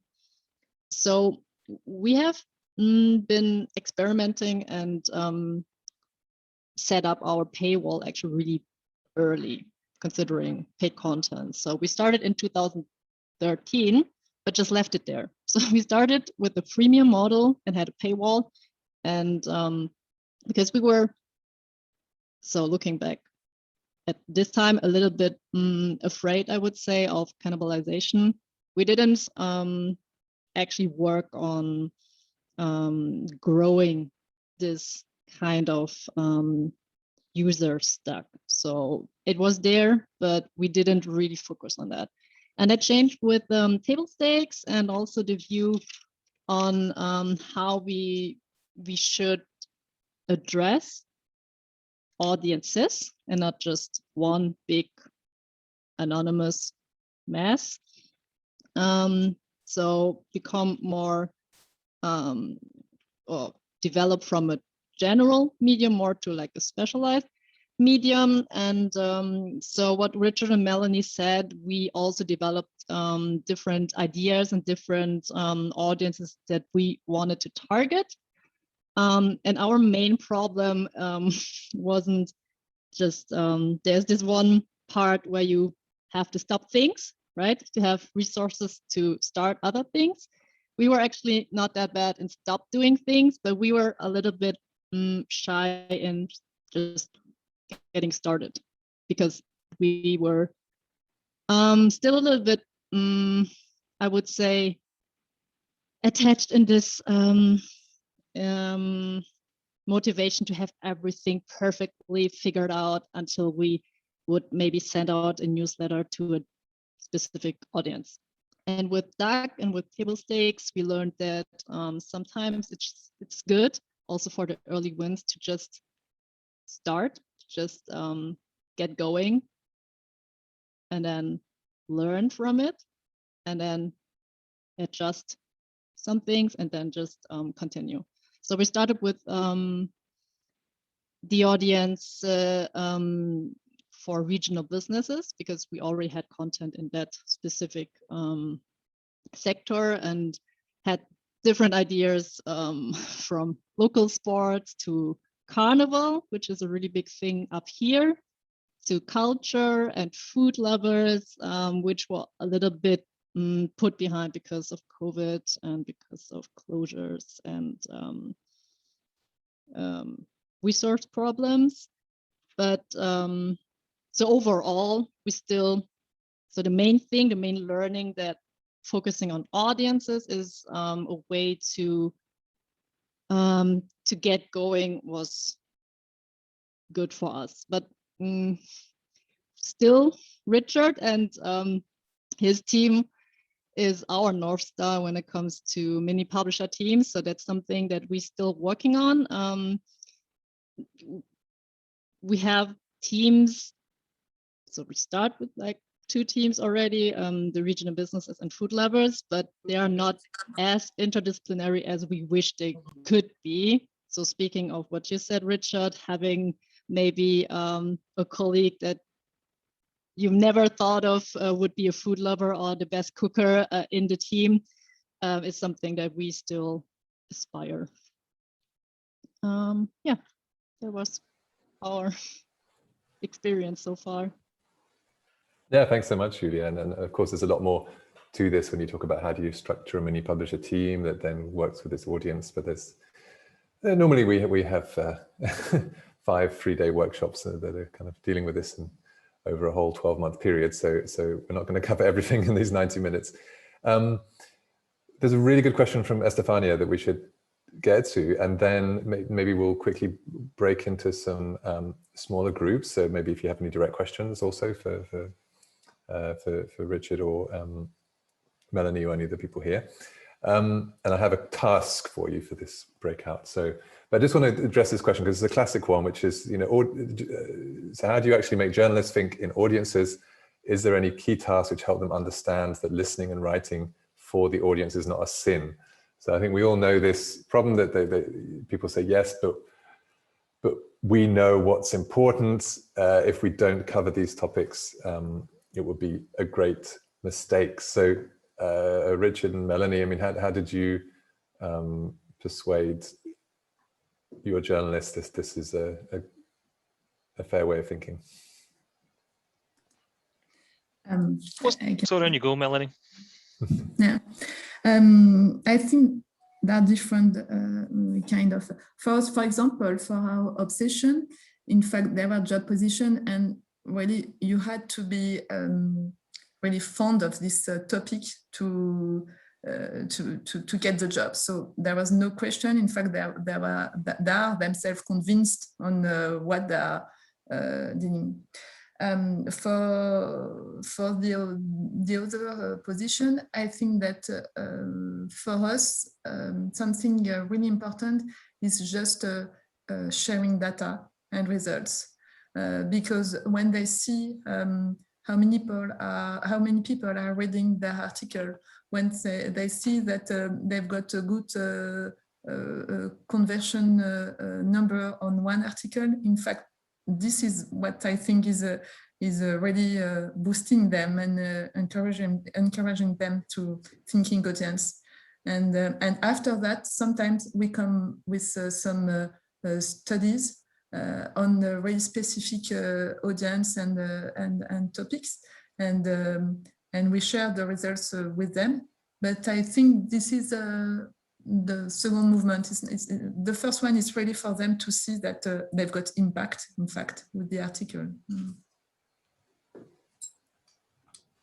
F: so we have been experimenting and set up our paywall actually really early, considering paid content. So we started in 2013, but just left it there. So we started with the freemium model and had a paywall. And because we were, so looking back at this time, a little bit afraid, I would say, of cannibalization, we didn't actually work on growing this kind of user stack. So it was there, but we didn't really focus on that. And that changed with Table Stakes, and also the view on how we should address audiences and not just one big anonymous mass. So become more or develop from a general medium more to like a specialized medium. And so what Richard and Mélanie said, we also developed different ideas and different audiences that we wanted to target. And our main problem wasn't just, there's this one part where you have to stop things, right? To have resources to start other things. We were actually not that bad in stop doing things, but we were a little bit shy in just getting started, because we were still a little bit, I would say, attached in this motivation to have everything perfectly figured out until we would maybe send out a newsletter to a specific audience. And with DAG and with Table Stakes, we learned that sometimes it's good also for the early wins to just start, just get going, and then learn from it, and then adjust some things, and then just continue. So we started with the audience for regional businesses, because we already had content in that specific sector and had different ideas from local sports to carnival, which is a really big thing up here, to culture and food lovers, which were a little bit put behind because of COVID and because of closures and resource problems. But so overall, we still, so the main thing, the main learning, that focusing on audiences is a way to get going was good for us. But still, Richard and his team is our North Star when it comes to mini publisher teams. So that's something that we're still working on. We have teams, so we start with like 2 teams already, the regional businesses and food lovers, but they are not as interdisciplinary as we wish they could be. So speaking of what you said, Richard, having maybe a colleague that you've never thought of would be a food lover or the best cooker in the team is something that we still aspire. Yeah, that was our experience so far.
A: Yeah, thanks so much, Julia. And of course, there's a lot more to this when you talk about how do you structure a mini publisher team that then works with this audience. But there's normally we have 5 3-day workshops that are kind of dealing with this and over a whole 12-month period. So we're not going to cover everything in these 90 minutes. There's a really good question from Estefania that we should get to, and then maybe we'll quickly break into some smaller groups. So maybe if you have any direct questions also for Richard or Melanie or any of the people here. And I have a task for you for this breakout. But I just want to address this question because it's a classic one, which is, so how do you actually make journalists think in audiences? Is there any key tasks which help them understand that listening and writing for the audience is not a sin? So I think we all know this problem that people say yes, but we know what's important. If we don't cover these topics, it would be a great mistake. So Richard and Melanie, I mean, how did you persuade your journalists this is a fair way of thinking?
C: So on you go, Melanie.
D: Yeah, I think there are different kind of, for example, for our obsession, in fact, there were job position, and really you had to be really fond of this topic to get the job. So there was no question. In fact, they are themselves convinced on what they are doing. For the other position, I think that for us, something really important is just sharing data and results, because when they see how many people are reading the article, when they see that they've got a good conversion number on one article, in fact, this is what I think is really boosting them and encouraging them to thinking audience. And after that, sometimes we come with some studies on the very specific audience and topics, and we share the results with them. But I think this is the second movement. The first one is really for them to see that they've got impact, in fact, with the article.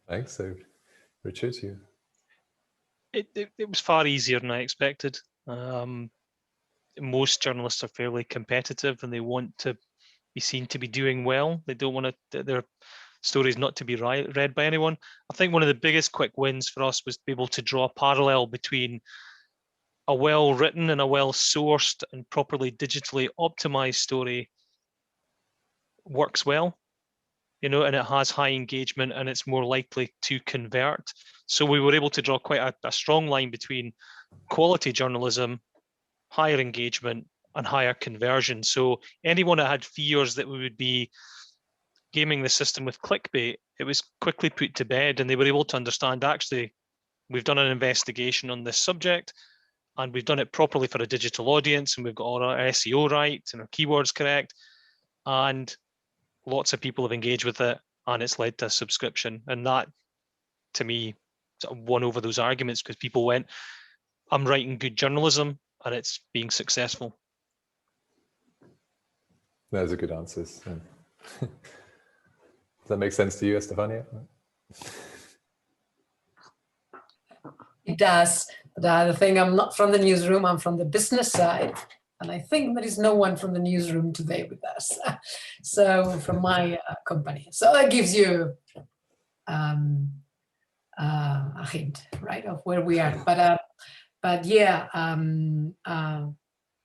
A: Thanks. So, Richard, you.
C: It was far easier than I expected. Most journalists are fairly competitive and they want to be seen to be doing well. They don't want their stories not to be read by anyone. I think one of the biggest quick wins for us was to be able to draw a parallel between a well-written and a well-sourced and properly digitally optimized story works well, and it has high engagement and it's more likely to convert. So we were able to draw quite a strong line between quality journalism, higher engagement, and higher conversion. So anyone that had fears that we would be gaming the system with clickbait, it was quickly put to bed, and they were able to understand, actually, we've done an investigation on this subject, and we've done it properly for a digital audience, and we've got all our SEO right and our keywords correct, and lots of people have engaged with it, and it's led to a subscription. And that, to me, sort of won over those arguments, because people went, I'm writing good journalism, and it's being successful.
A: Those are good answers. Does that make sense to you, Estefania?
G: It does. The thing, I'm not from the newsroom, I'm from the business side. And I think there is no one from the newsroom today with us. So from my company. So that gives you a hint, right, of where we are. But yeah,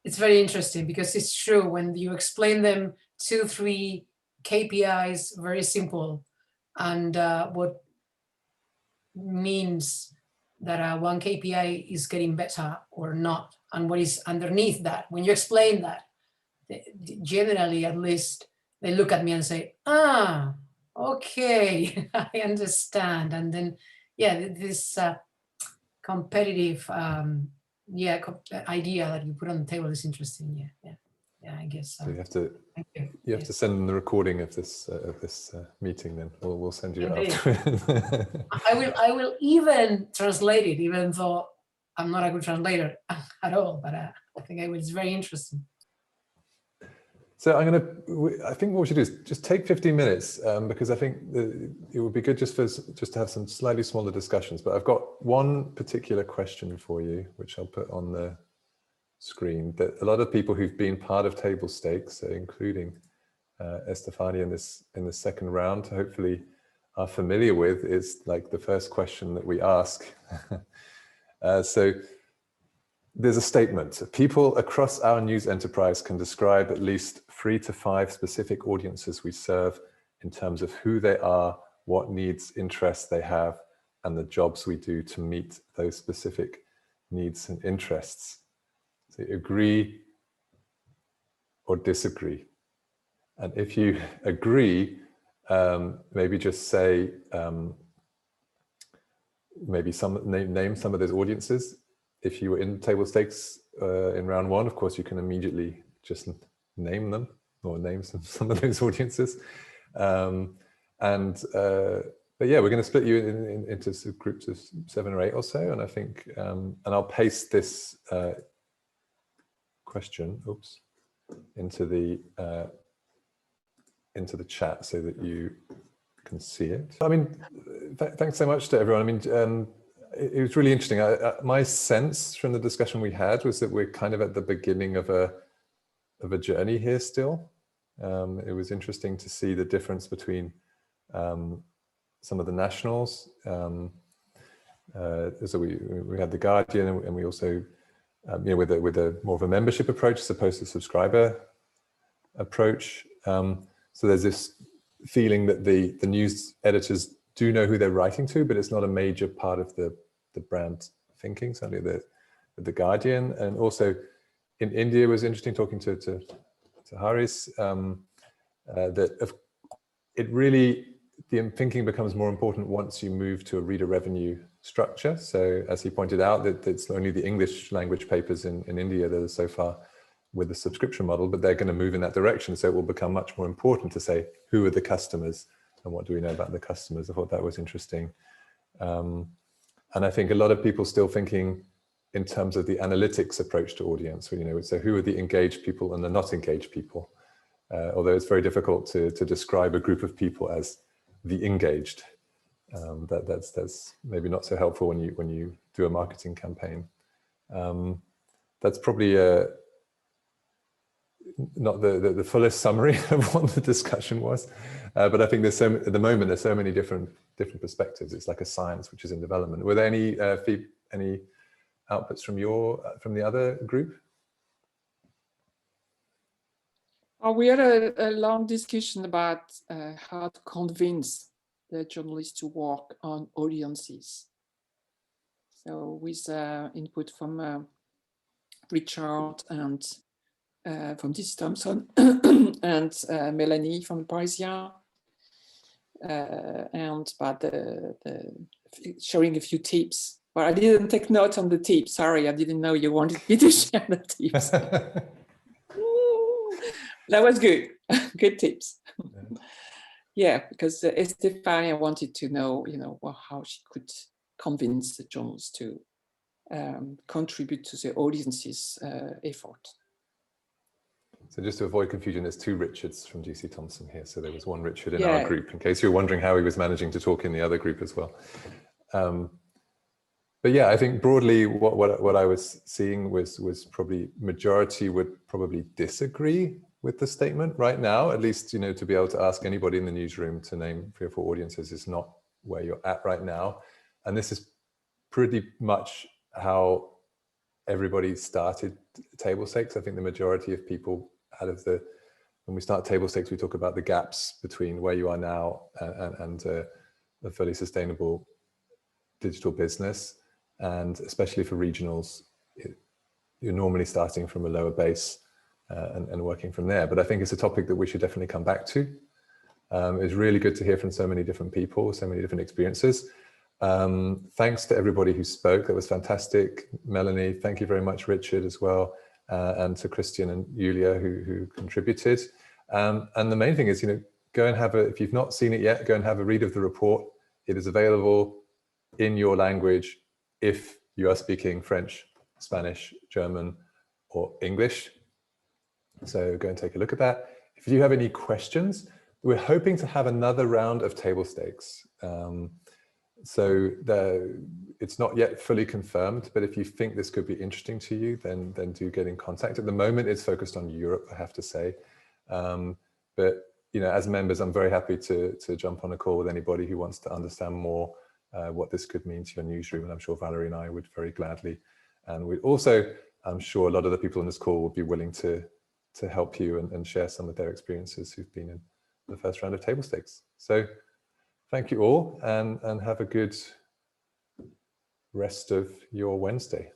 G: it's very interesting, because it's true when you explain them 2-3 KPIs, very simple, and what means that one KPI is getting better or not, and what is underneath that. When you explain that, generally, at least, they look at me and say, Okay, I understand. And then, yeah, this competitive idea that you put on the table is interesting. Yeah, I guess so.
A: So you have to
G: Thank you.
A: You have to send them the recording of this meeting. Then we'll send you it
G: Indeed.
A: after.
G: I will even translate it, even though I'm not a good translator at all. But I think it's very interesting.
A: So I think what we should do is just take 15 minutes because I think it would be good just to have some slightly smaller discussions. But I've got one particular question for you, which I'll put on the screen, that a lot of people who've been part of table stakes, including Estefania in the second round, hopefully are familiar with. Is like the first question that we ask. So there's a statement: people across our news enterprise can describe at least 3 to 5 specific audiences we serve in terms of who they are, what needs, interests they have, and the jobs we do to meet those specific needs and interests. So agree or disagree. And if you agree, maybe just say, maybe name some of those audiences. If you were in table stakes in round 1, of course, you can immediately just name them or name some of those audiences. But yeah, we're going to split you into groups of 7 or 8 or so. And I think, and I'll paste this question, into the chat so that you can see it. I mean, thanks so much to everyone. I mean, it was really interesting. My sense from the discussion we had was that we're kind of at the beginning of a journey here still. It was interesting to see the difference between some of the nationals. So we had the Guardian, and we also, with a more of a membership approach as opposed to subscriber approach. So there's this feeling that the news editors do know who they're writing to, but it's not a major part of the brand thinking, certainly the Guardian. And also in India, it was interesting talking to Haris, that it really, the thinking becomes more important once you move to a reader revenue structure. So as he pointed out, that it's only the English language papers in India that are so far with the subscription model, but they're going to move in that direction. So it will become much more important to say, who are the customers and what do we know about the customers? I thought that was interesting. And I think a lot of people still thinking in terms of the analytics approach to audience, so who are the engaged people and the not engaged people? Although it's very difficult to describe a group of people as the engaged. That's maybe not so helpful when you do a marketing campaign. That's probably not the fullest summary of what the discussion was, but I think at the moment there's so many different perspectives. It's like a science which is in development. Were there any outputs from the other group?
B: We had a long discussion about how to convince the journalists to work on audiences. So with input from Richard and from this Thomson and Mélanie from Parisien, and about sharing a few tips. But I didn't take notes on the tips. Sorry, I didn't know you wanted me to share the tips. That was good. Good tips. Yeah, because Estefania wanted to know, how she could convince the journalists to contribute to the audience's effort.
A: So just to avoid confusion, there's 2 Richards from GC Thomson here. So there was one Richard in our group, in case you're wondering how he was managing to talk in the other group as well. But yeah, I think broadly what I was seeing was probably majority would probably disagree with the statement right now. At least, to be able to ask anybody in the newsroom to name 3 or 4 audiences is not where you're at right now. And this is pretty much how everybody started table stakes. I think the majority of people when we start table stakes, we talk about the gaps between where you are now and a fully sustainable digital business. And especially for regionals, you're normally starting from a lower base and working from there. But I think it's a topic that we should definitely come back to. It was really good to hear from so many different people, so many different experiences. Thanks to everybody who spoke. That was fantastic. Mélanie, thank you very much. Richard as well, and to Christian and Julia who contributed. And the main thing is, go and have if you've not seen it yet, go and have a read of the report. It is available in your language if you are speaking French, Spanish, German, or English. So go and take a look at that. If you have any questions, we're hoping to have another round of table stakes. So it's not yet fully confirmed, but if you think this could be interesting to you, then do get in contact. At the moment, it's focused on Europe, I have to say. But as members, I'm very happy to jump on a call with anybody who wants to understand more what this could mean to your newsroom. And I'm sure Valérie and I would very gladly. And we'd also, I'm sure a lot of the people on this call would be willing to help you and share some of their experiences who've been in the first round of table stakes. So thank you all, and have a good rest of your Wednesday.